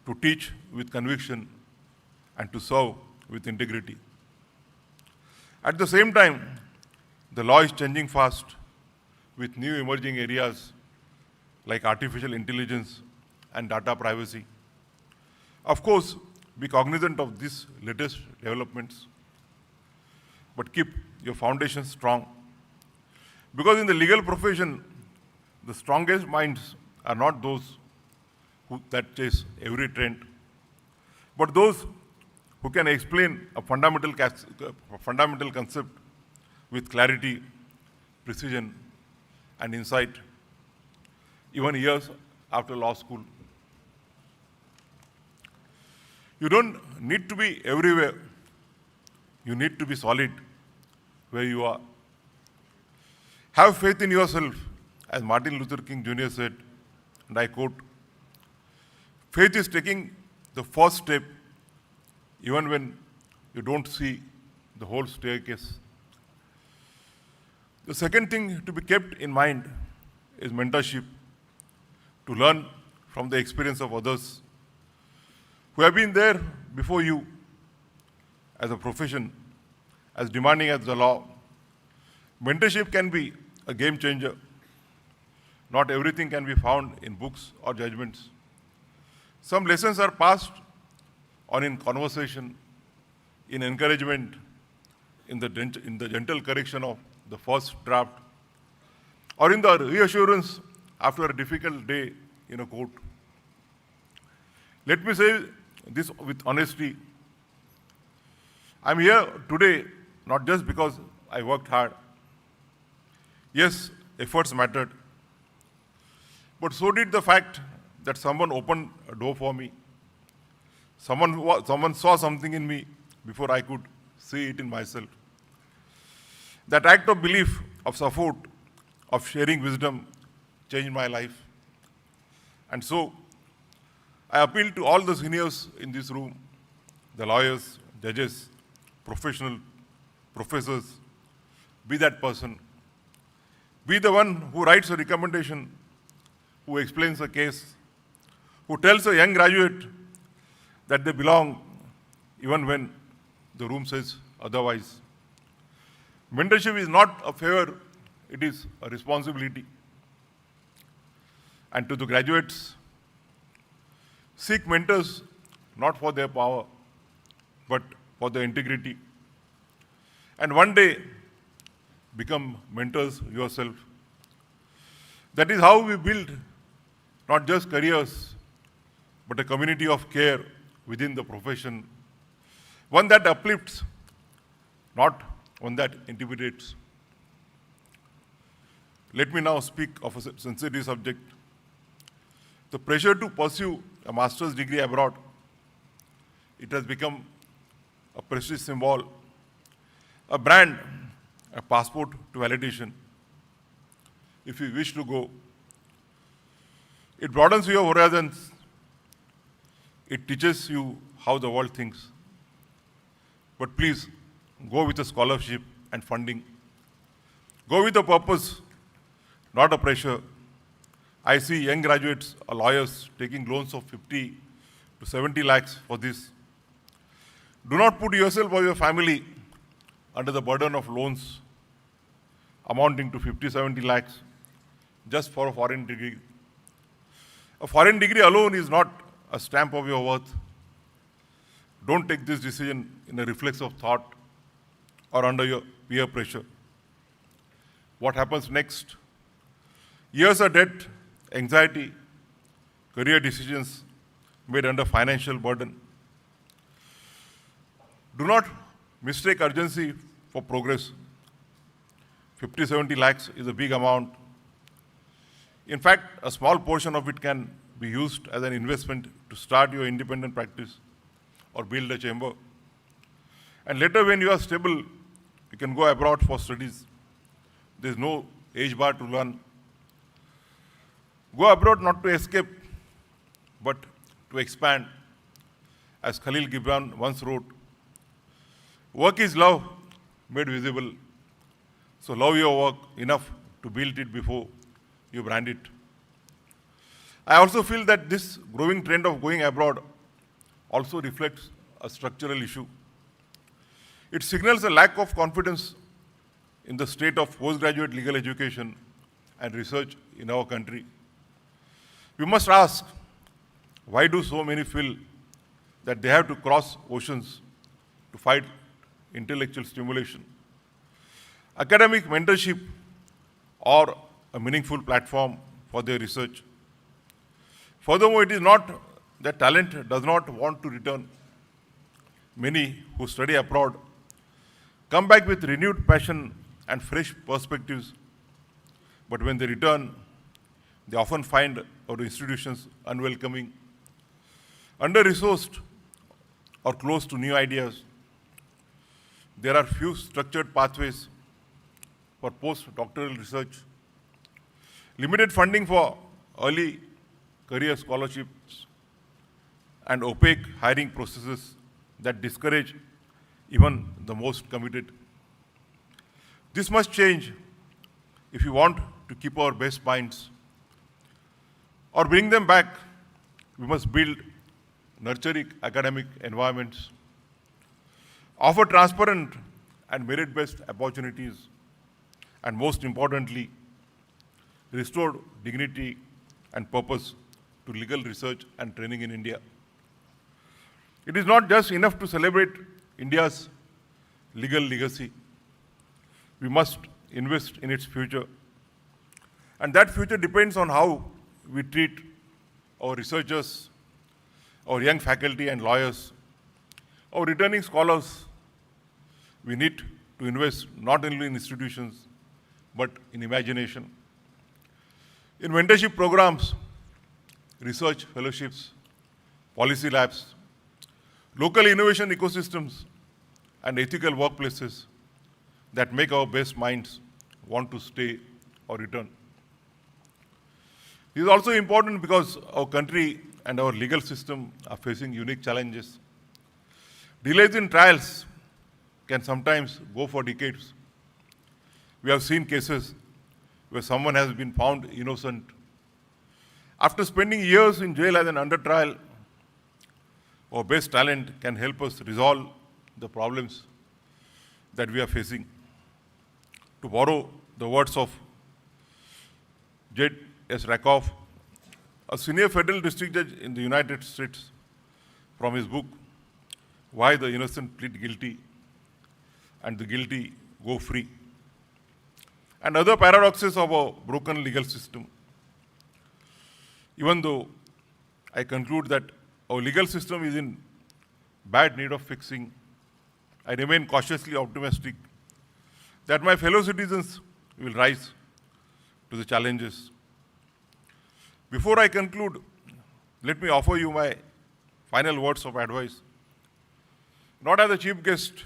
to teach with conviction, and to serve with integrity. At the same time, the law is changing fast with new emerging areas like artificial intelligence and data privacy. Of course, be cognizant of these latest developments, but keep your foundation strong. Because in the legal profession, the strongest minds are not those that chase every trend, but those who can explain a fundamental concept with clarity, precision, and insight, even years after law school. You don't need to be everywhere. You need to be solid where you are. Have faith in yourself, as Martin Luther King Jr. said, and I quote, faith is taking the first step even when you don't see the whole staircase. The second thing to be kept in mind is mentorship, to learn from the experience of others who have been there before you as a profession, as demanding as the law. Mentorship can be a game changer. Not everything can be found in books or judgments. Some lessons are passed on in conversation, in encouragement, in the gentle correction of the first draft, or in the reassurance after a difficult day in a court. Let me say this with honesty. I'm here today not just because I worked hard. Yes, efforts mattered, but so did the fact that someone opened a door for me. Someone saw something in me before I could see it in myself. That act of belief, of support, of sharing wisdom changed my life. And so, I appeal to all the seniors in this room, the lawyers, judges, professors, be that person. Be the one who writes a recommendation, who explains a case, who tells a young graduate that they belong even when the room says otherwise. Mentorship is not a favor, it is a responsibility. And to the graduates, seek mentors not for their power, but for their integrity, and one day become mentors yourself. That is how we build not just careers, but a community of care within the profession, one that uplifts, not one that intimidates. Let me now speak of a sensitive subject. The pressure to pursue a master's degree abroad. It has become a prestige symbol, a brand, a passport to validation. If you wish to go, it broadens your horizons. It teaches you how the world thinks. But please, go with a scholarship and funding. Go with a purpose, not a pressure. I see young graduates or lawyers taking loans of 50 to 70 lakhs for this. Do not put yourself or your family under the burden of loans amounting to 50, 70 lakhs just for a foreign degree. A foreign degree alone is not a stamp of your worth. Don't take this decision in a reflex of thought or under your peer pressure. What happens next? Years of debt, anxiety, career decisions made under financial burden. Do not mistake urgency for progress. 50, 70 lakhs is a big amount. In fact, a small portion of it can be used as an investment to start your independent practice or build a chamber. And later, when you are stable, you can go abroad for studies. There is no age bar to learn. Go abroad not to escape, but to expand. As Khalil Gibran once wrote, work is love made visible. So love your work enough to build it before you brand it. I also feel that this growing trend of going abroad also reflects a structural issue. It signals a lack of confidence in the state of postgraduate legal education and research in our country. We must ask, why do so many feel that they have to cross oceans to fight intellectual stimulation? Academic mentorship or a meaningful platform for their research. Furthermore, it is not that talent does not want to return. Many who study abroad come back with renewed passion and fresh perspectives. But when they return, they often find our institutions unwelcoming, under-resourced, or close to new ideas. There are few structured pathways for post-doctoral research, limited funding for early career scholarships, and opaque hiring processes that discourage even the most committed. This must change if we want to keep our best minds or bring them back. We must build nurturing academic environments, offer transparent and merit-based opportunities, and most importantly, restore dignity and purpose to legal research and training in India. It is not just enough to celebrate India's legal legacy. We must invest in its future. And that future depends on how we treat our researchers, our young faculty and lawyers, our returning scholars. We need to invest not only in institutions, but in imagination. In mentorship programs, research fellowships, policy labs, local innovation ecosystems, and ethical workplaces that make our best minds want to stay or return. This is also important because our country and our legal system are facing unique challenges. Delays in trials can sometimes go for decades. We have seen cases where someone has been found innocent. After spending years in jail as an under trial, our best talent can help us resolve the problems that we are facing. To borrow the words of J.S. Rakoff, a senior federal district judge in the United States, from his book, why the innocent plead guilty and the guilty go free, and other paradoxes of a broken legal system. Even though I conclude that our legal system is in bad need of fixing, I remain cautiously optimistic that my fellow citizens will rise to the challenges. Before I conclude, let me offer you my final words of advice, not as a chief guest,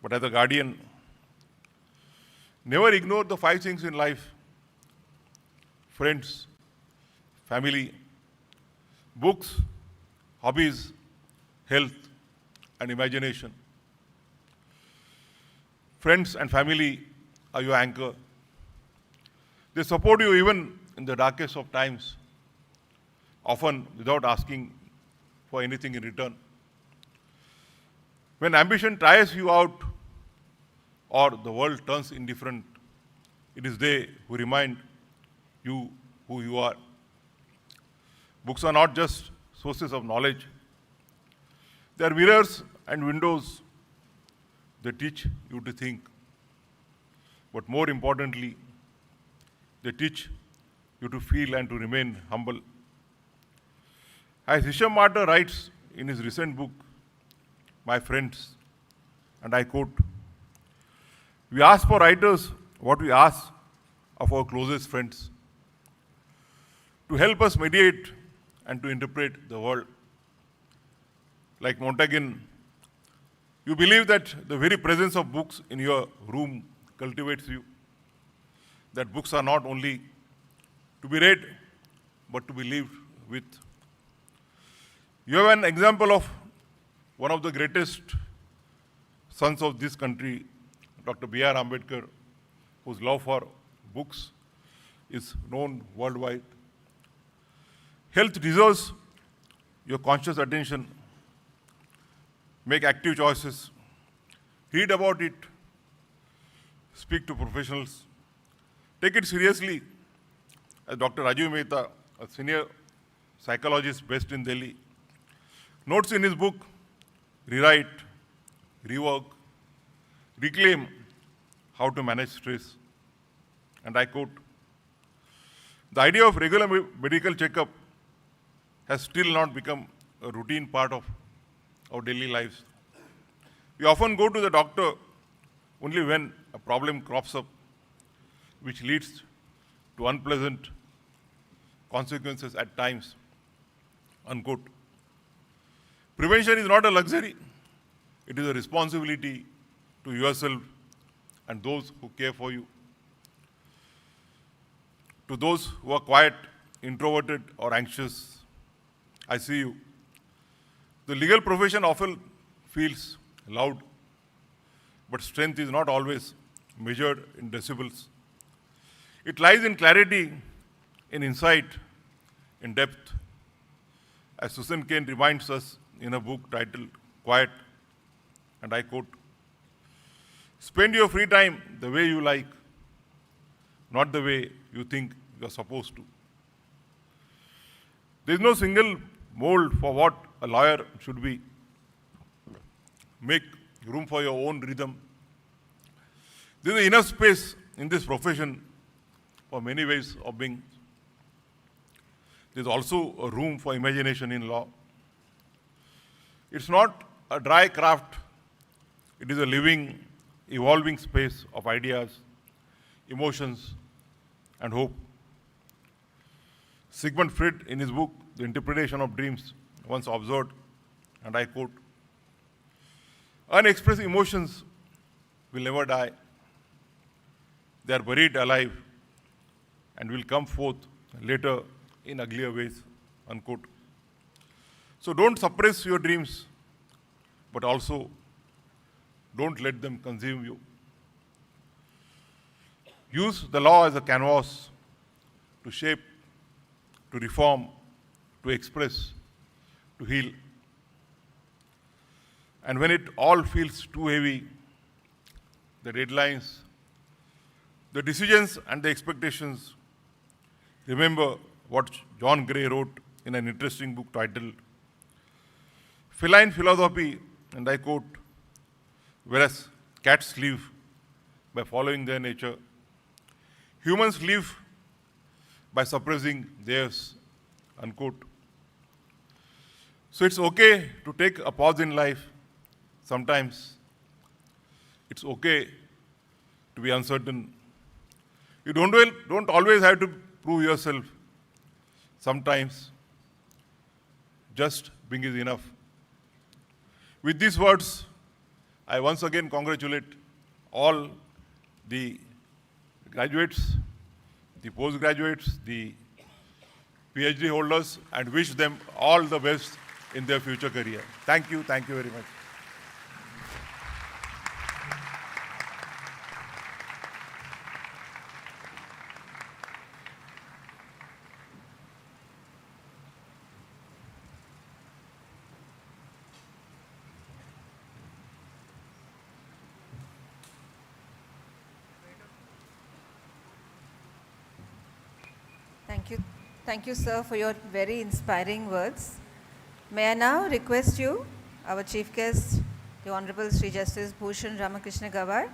but as a guardian. Never ignore the 5 things in life: friends, family, books, hobbies, health, and imagination. Friends and family are your anchor. They support you even in the darkest of times, often without asking for anything in return. When ambition tires you out or the world turns indifferent, it is they who remind you who you are. Books are not just sources of knowledge. They are mirrors and windows. They teach you to think. But more importantly, they teach you to feel and to remain humble. As Hisham Martyr writes in his recent book, My Friends, and I quote, "We ask for writers what we ask of our closest friends, to help us mediate and to interpret the world." Like Montaigne, you believe that the very presence of books in your room cultivates you, that books are not only to be read, but to be lived with. You have an example of one of the greatest sons of this country, Dr. B.R. Ambedkar, whose love for books is known worldwide. Health deserves your conscious attention. Make active choices. Read about it. Speak to professionals. Take it seriously. As Dr. Rajiv Mehta, a senior psychologist based in Delhi, notes in his book, Rewrite, Rework, Reclaim, How to Manage Stress. And I quote, "The idea of regular medical checkup has still not become a routine part of our daily lives. We often go to the doctor only when a problem crops up, which leads to unpleasant consequences at times." Unquote. Prevention is not a luxury. It is a responsibility to yourself and those who care for you. To those who are quiet, introverted, or anxious, I see you. The legal profession often feels loud, but strength is not always measured in decibels. It lies in clarity, in insight, in depth. As Susan Cain reminds us in a book titled Quiet, and I quote, "Spend your free time the way you like, not the way you think you are supposed to." There is no single mold for what a lawyer should be. Make room for your own rhythm. There is enough space in this profession for many ways of being. There is also a room for imagination in law. It's not a dry craft. It is a living, evolving space of ideas, emotions, and hope. Sigmund Freud, in his book, The Interpretation of Dreams, once observed, and I quote, "Unexpressed emotions will never die. They are buried alive and will come forth later in uglier ways," unquote. So don't suppress your dreams, but also don't let them consume you. Use the law as a canvas to shape, to reform, to express, to heal. And when it all feels too heavy, the deadlines, the decisions, and the expectations, remember what John Gray wrote in an interesting book titled feline philosophy, and I quote, whereas cats live by following their nature, humans live by suppressing theirs, unquote. So it's okay to take a pause in life sometimes. It's okay to be uncertain. You don't always have to prove yourself. Sometimes just being is enough. With these words, I once again congratulate all the graduates, the postgraduates, the PhD holders, and wish them all the best in their future career. Thank you very much. Thank you, sir, for your very inspiring words. May I now request you, our chief guest, the Honorable Sri Justice Bhushan Ramakrishna Gawai,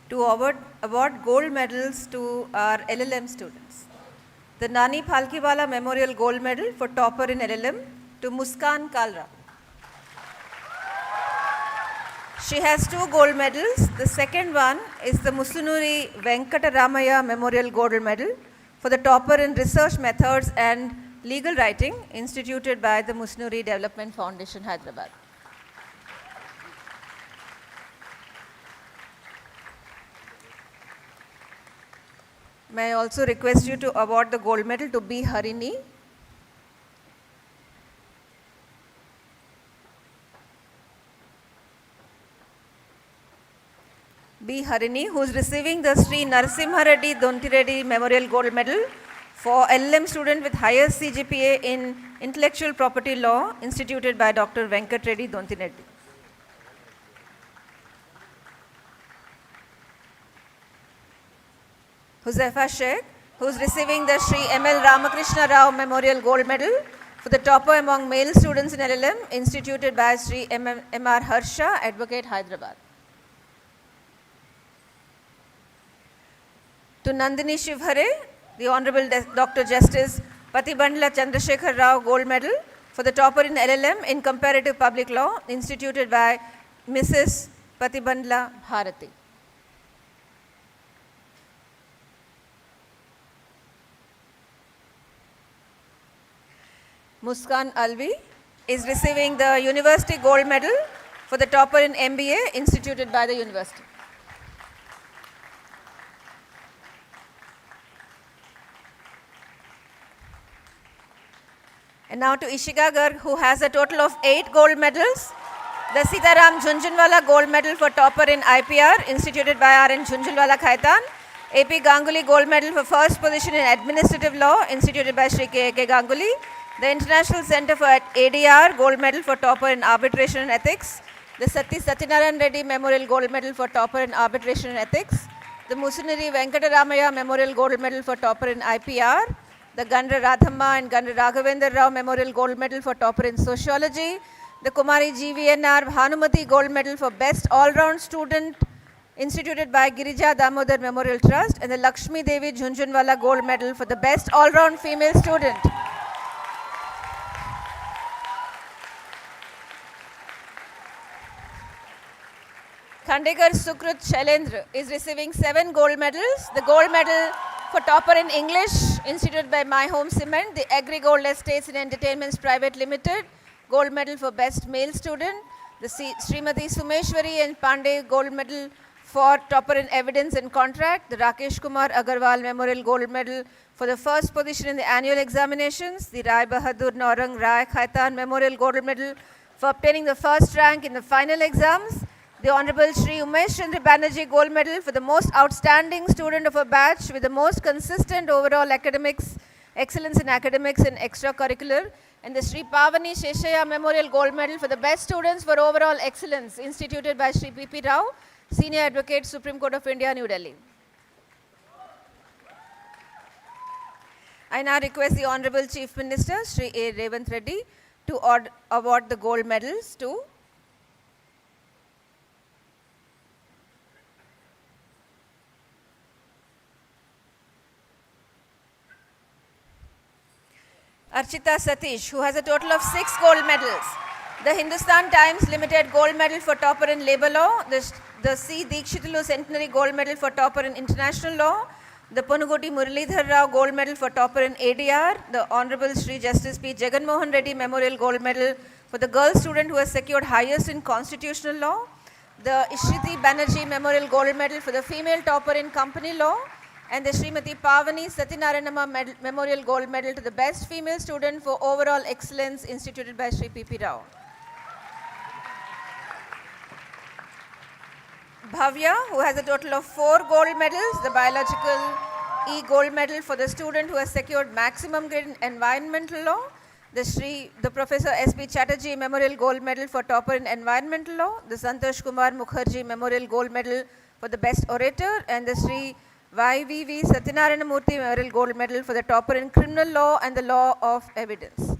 to award gold medals to our LLM students. The Nani Phalkiwala Memorial Gold Medal for topper in LLM to Muskan Kalra. She has 2 gold medals. The second one is the Musunuri Venkataramaya Memorial Gold Medal for the topper in research methods and legal writing, instituted by the Musunuri Development Foundation, Hyderabad. May I also request you to award the gold medal to B. Harini. B. Harini, who is receiving the Sri Narasimha Reddy Dontireddy Memorial Gold Medal for LLM student with highest CGPA in Intellectual Property Law, instituted by Dr. Venkat Reddy Dontireddy. Huzaifa Sheikh, who is receiving the Sri M.L. Ramakrishna Rao Memorial Gold Medal for the topper among male students in LLM, instituted by Sri M.R. Harsha, Advocate, Hyderabad. To Nandini Shivhare, the Honorable Dr. Justice Patibandla Chandrasekhar Rao Gold Medal for the topper in LLM in Comparative Public Law, instituted by Mrs. Patibandla Bharati. Muskan Alvi is receiving the University Gold Medal for the topper in MBA, instituted by the university. And now to Ishika Garg, who has a total of 8 gold medals. The Sitaram Jhunjhunwala Gold Medal for topper in IPR, instituted by R.N. Jhunjhunwala Khaitan. AP Ganguly Gold Medal for first position in Administrative Law, instituted by Sri K.A.K. Ganguly. The International Center for ADR Gold Medal for topper in Arbitration and Ethics. The Sati Satyanarayan Reddy Memorial Gold Medal for topper in Arbitration and Ethics. The Musunuri Venkataramaya Memorial Gold Medal for topper in IPR. The Gandra Radhamma and Gandra Raghavendra Rao Memorial Gold Medal for topper in Sociology. The Kumari GVNR Bhanumati Gold Medal for Best All-Round Student, instituted by Girija Damodar Memorial Trust. And the Lakshmi Devi Jhunjhunwala Gold Medal for the Best All-Round Female Student. Khandekar Sukrut Shailendra is receiving 7 gold medals. The gold medal for topper in English, instituted by My Home Cement. The Agri Gold Estates and Entertainments Private Limited, gold medal for best male student. The Srimati Sumeshwari and Pandey gold medal for topper in evidence and contract. The Rakesh Kumar Agarwal Memorial Gold Medal for the first position in the annual examinations. The Rai Bahadur Naurang Rai Khaitan Memorial Gold Medal for obtaining the first rank in the final exams. The Honorable Shri Umesh Chandra Banerjee Gold Medal for the most outstanding student of a batch with the most consistent overall academics, excellence in academics and extracurricular. And the Shri Pavani Sheshaya Memorial Gold Medal for the best students for overall excellence, instituted by Shri P.P. Rao, Senior Advocate, Supreme Court of India, New Delhi. I now request the Honorable Chief Minister, Shri A. Revanth Reddy, to award the gold medals to Archita Satish, who has a total of 6 gold medals. The Hindustan Times Limited gold medal for topper in labor law, the C. Dikshitulu Centenary gold medal for topper in international law, the Ponugoti Muralidhar Rao gold medal for topper in ADR, the Honorable Sri Justice P. Jagan Mohan Reddy Memorial gold medal for the girl student who has secured highest in constitutional law, the Ishriti Banerjee Memorial gold medal for the female topper in company law, and the Srimati Pavani Satyanarayanamma Memorial Gold Medal to the best female student for overall excellence instituted by Sri P.P. Rao. Bhavya, who has a total of 4 gold medals, the biological E gold medal for the student who has secured maximum grade in environmental law, the Professor S.P. Chatterjee Memorial Gold Medal for topper in environmental law, the Santosh Kumar Mukherjee Memorial Gold Medal for the best orator, and the Sri YVV Satyanarayana Murthy Memorial Gold Medal for the topper in criminal law and the law of evidence.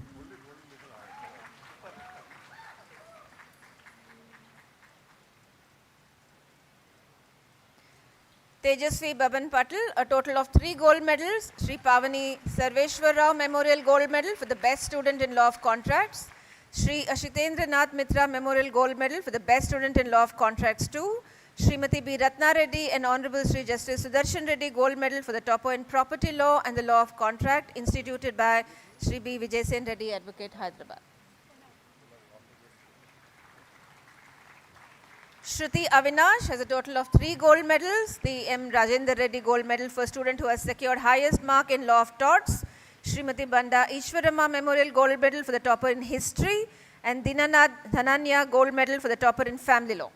Tejasvi Baban Patil, a total of 3 gold medals. Sri Pavani Sarveshwar Rao Memorial Gold Medal for the best student in law of contracts. Sri Ashitendra Nath Mitra Memorial Gold Medal for the best student in law of contracts 2. Srimati B. Ratna Reddy and Honorable Sri Justice Sudarshan Reddy Gold Medal for the topper in property law and the law of contract instituted by Sri B. Vijaysen Reddy Advocate, Hyderabad. Shruti Avinash has a total of 3 gold medals. The M. Rajendra Reddy Gold Medal for student who has secured highest mark in law of torts. Srimati Banda Ishwarama Memorial Gold Medal for the topper in history. And Dinanath Dhananya Gold Medal for the topper in family law.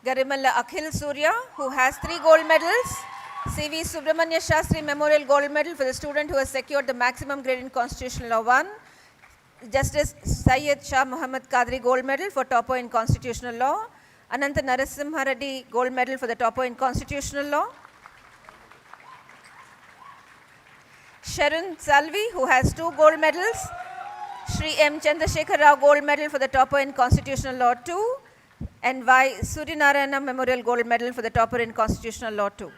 Garimalla Akhil Surya, who has 3 gold medals. C.V. Subramanya Shastri Memorial Gold Medal for the student who has secured the maximum grade in Constitutional Law 1. Justice Syed Shah Muhammad Qadri Gold Medal for topper in Constitutional Law. Ananta Narasimha Reddy Gold Medal for the topper in Constitutional Law. Sharon Salvi, who has 2 gold medals. Sri M. Chandrasekhar Rao Gold Medal for the topper in Constitutional Law 2. And Y. Suryanarayana Memorial Gold Medal for the topper in Constitutional Law 2.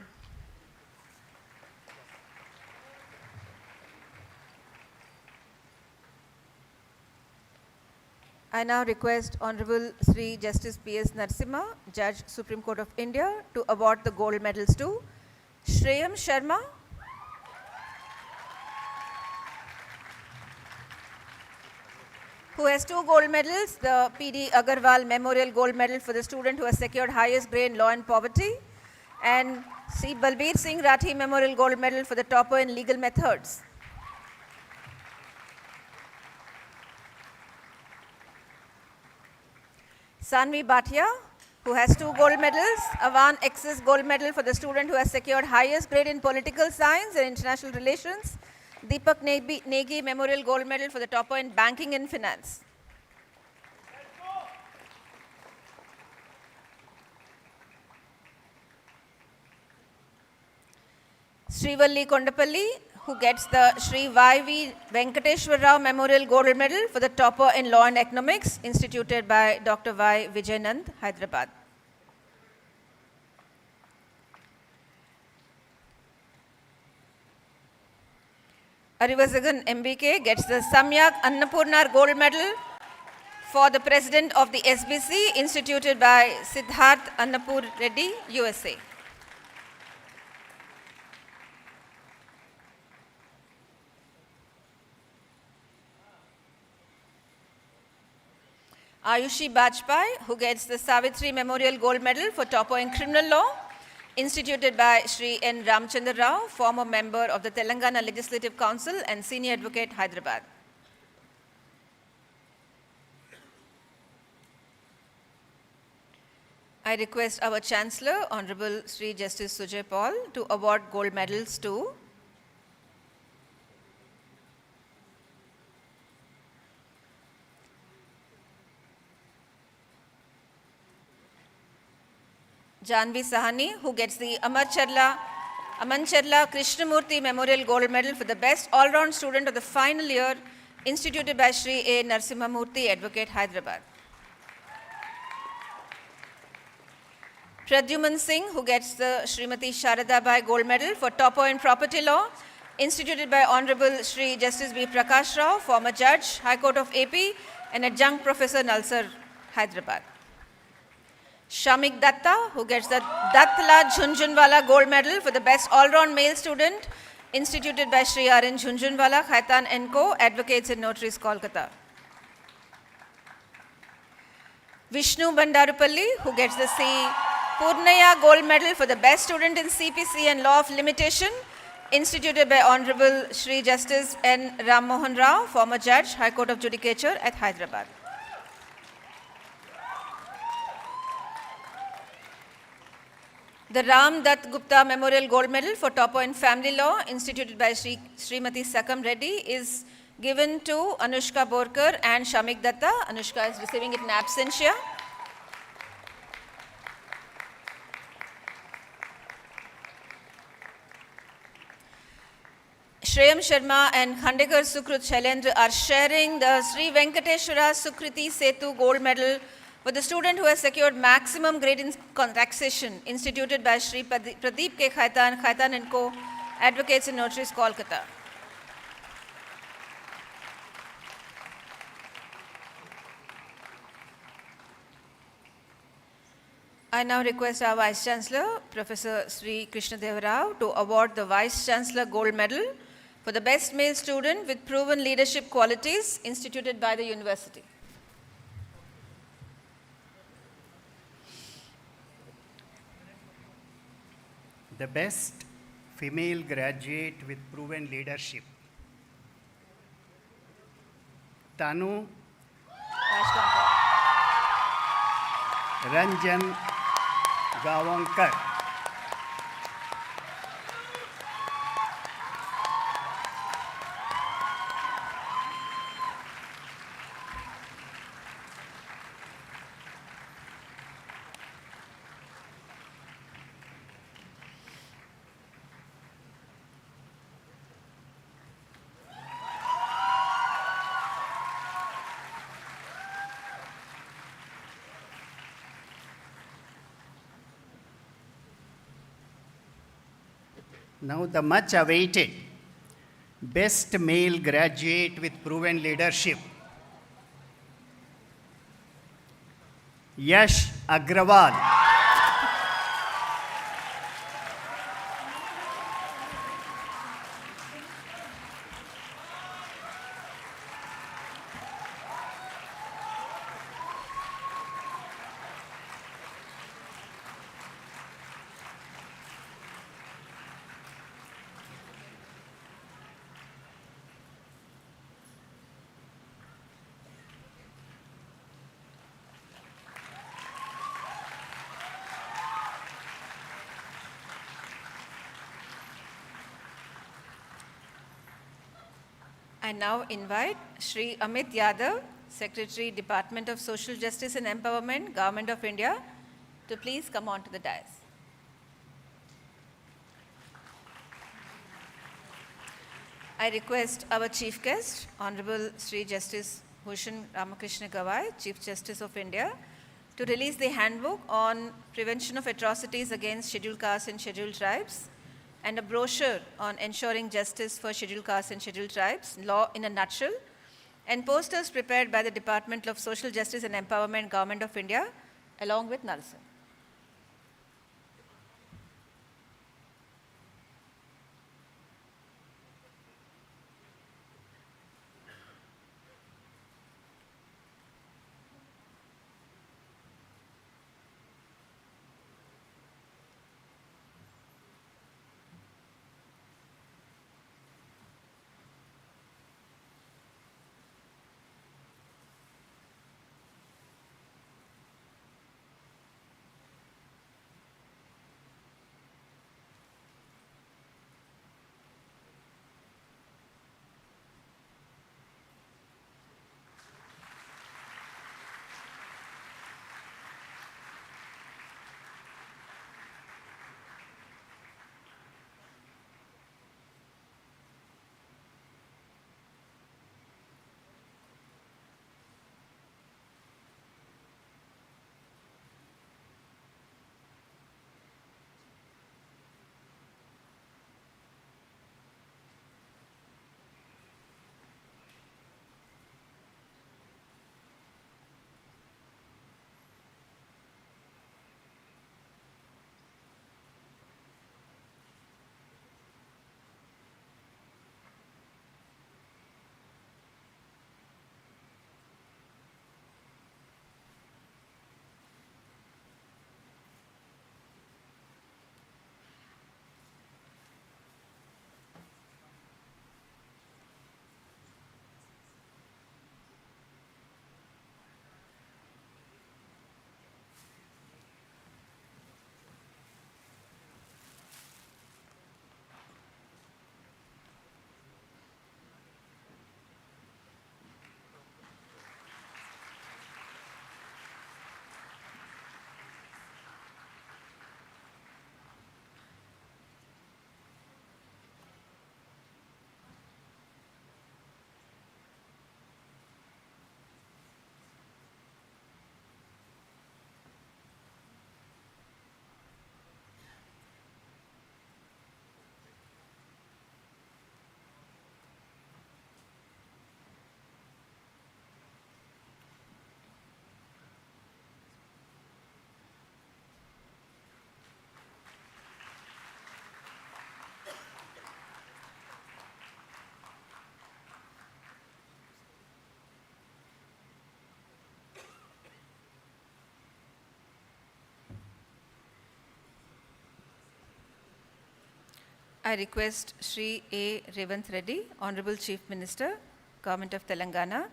I now request Honorable Sri Justice P.S. Narasimha, Judge, Supreme Court of India, to award the gold medals to Shreyam Sharma, who has 2 gold medals, the P.D. Agarwal Memorial Gold Medal for the student who has secured highest grade in law and poverty, and Sri Balbir Singh Rathi Memorial Gold Medal for the topper in legal methods. Sanvi Bhatia, who has 2 gold medals, Avan Excess Gold Medal for the student who has secured highest grade in political science and international relations, Deepak Negi Memorial Gold Medal for the topper in banking and finance. Srivalli Kondapalli, who gets the Sri Y.V. Venkateshwar Rao Memorial Gold Medal for the topper in Law and Economics, instituted by Dr. Y. Vijayanand, Hyderabad. Arivasagan MBK gets the Samyak Annapurnar Gold Medal for the President of the SBC, instituted by Siddharth Annapur Reddy, USA. Ayushi Bajpai, who gets the Savitri Memorial Gold Medal for topper in criminal law, instituted by Sri N. Ramchandra Rao, former member of the Telangana Legislative Council and senior advocate, Hyderabad. I request our Chancellor, Honorable Sri Justice Sujay Paul, to award gold medals to Janvi Sahani, who gets the Amar Charla Amancherla Krishnamurthy Memorial Gold Medal for the Best All-Round Student of the Final Year, instituted by Shri A. Narsimhamurthy, Advocate, Hyderabad. Pradyuman Singh, who gets the Srimati Sharada Bai Gold Medal for Topper in Property Law, instituted by Honorable Shri Justice B. Prakash Rao, former Judge, High Court of AP, and Adjunct Professor, Nalsar, Hyderabad. Shamik Datta, who gets the Dattla Jhunjhunwala Gold Medal for the Best All-Round Male Student, instituted by Shri R. N. Jhunjhunwala, Khaitan & Co., Advocates and Notaries, Kolkata. Vishnu Bandarupalli, who gets the C. Purnaya Gold Medal for the Best Student in CPC and Law of Limitation, instituted by Honorable Shri Justice N. Ram Mohan Rao, former Judge, High Court of Judicature at Hyderabad. The Ram Dutt Gupta Memorial Gold Medal for Topper in Family Law, instituted by Srimati Sakam Reddy, is given to Anushka Borkar and Shamik Datta. Anushka is receiving it in absentia. Shreyam Sharma and Khandekar Sukrut Shailendra are sharing the Sri Venkateshwara Sukriti Setu Gold Medal for the student who has secured maximum grade in taxation, instituted by Shri Pradeep K. Khaitan, Khaitan & Co., Advocates and Notaries, Kolkata. I now request our Vice Chancellor, Professor Sri Krishna Deva Rao, to award the Vice Chancellor Gold Medal for the Best Male Student with Proven Leadership Qualities, instituted by the University. The Best Female Graduate with Proven Leadership, Tanu Ranjan Gavankar. Now the much awaited Best Male Graduate with Proven Leadership, Yash Agrawal. I now invite Shri Amit Yadav, Secretary, Department of Social Justice and Empowerment, Government of India, to please come on to the dais. I request our Chief Guest, Honorable Sri Justice Bhushan Ramakrishna Gawai, Chief Justice of India, to release the handbook on prevention of atrocities against scheduled castes and scheduled tribes, and a brochure on ensuring justice for scheduled castes and scheduled tribes, law in a nutshell, and posters prepared by the Department of Social Justice and Empowerment, Government of India, along with Nalsan. I request Shri A. Revanth Reddy, Honorable Chief Minister, Government of Telangana,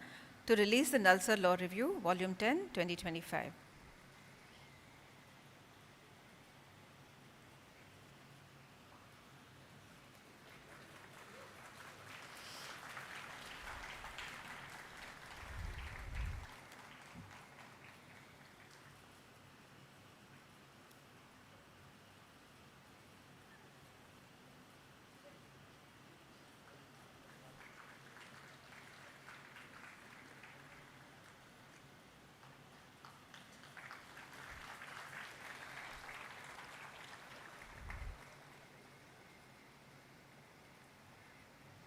to release the Nalsar Law Review, Volume 10, 2025.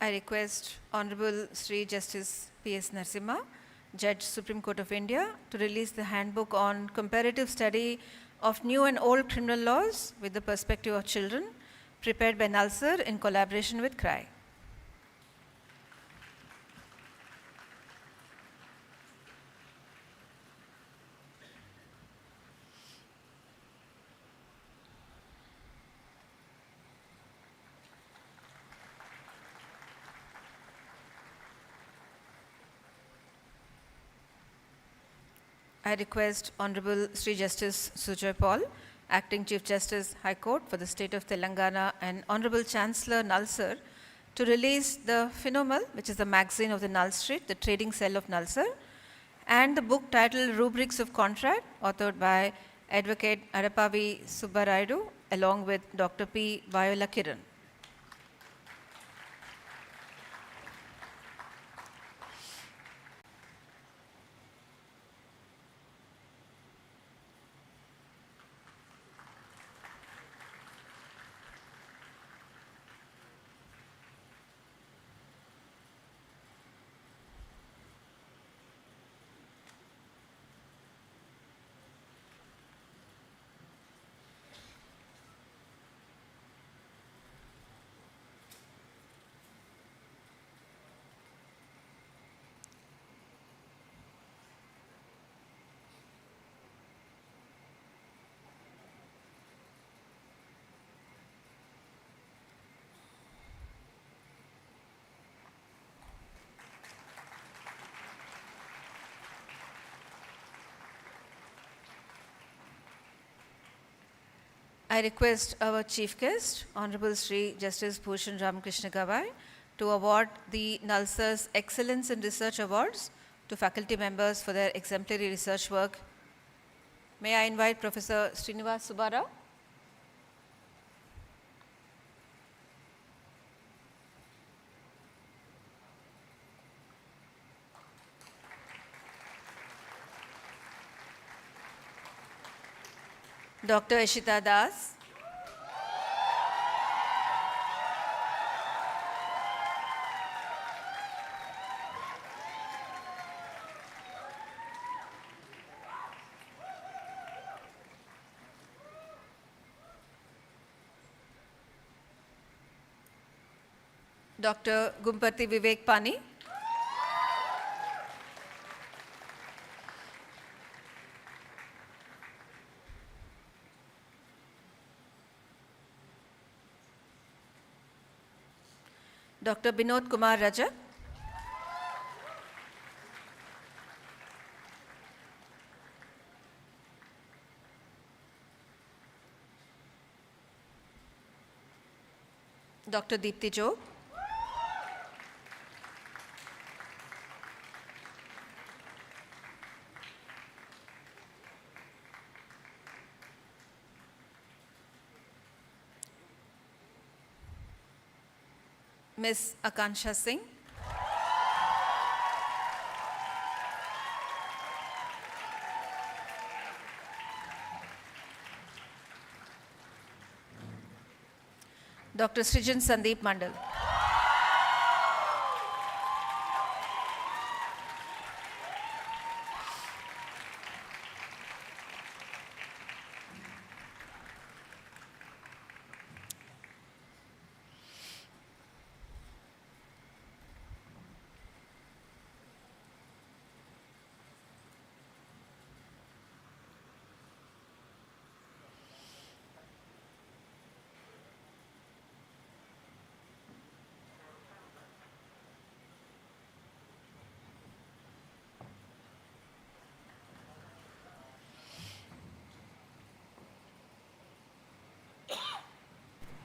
I request Honorable Sri Justice P.S. Narasimha, Judge Supreme Court of India, to release the handbook on comparative study of new and old criminal laws with the perspective of children, prepared by Nalsar in collaboration with CRI. I request Honorable Sri Justice Sujoy Paul, Acting Chief Justice, High Court for the State of Telangana, and Honorable Chancellor Nalsar to release the Phenomal, which is the magazine of the Null Street, the trading cell of Nalsar, and the book titled Rubrics of Contract, authored by Advocate Arapavi Subbarayadu, along with Dr. P. Viola Kiran. I request our Chief Guest, Honorable Sri Justice Bhushan Ramakrishna Gawai, to award the Nalsar's Excellence in Research Awards to faculty members for their exemplary research work. May I invite Professor Srinivas Subbarao? Dr. Ishita Das, Dr. Gumpati Vivek Pani, Dr. Binod Kumar Rajak, Dr. Deepti Jog, Ms. Akansha Singh, Dr. Srijan Sandeep Mandal,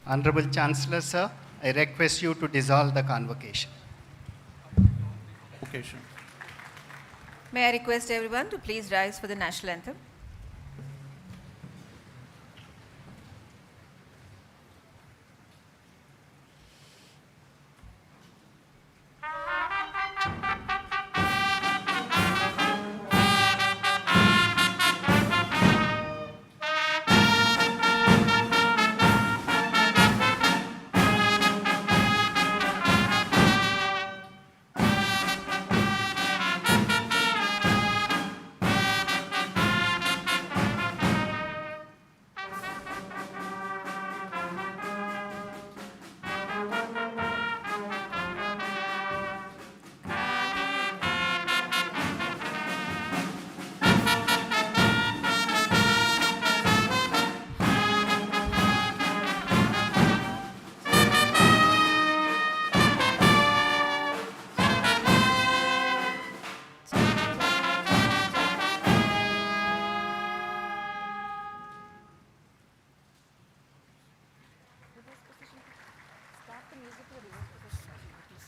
Honorable Chancellor, sir, I request you to dissolve the convocation. Convocation. May I request everyone to please rise for the national anthem?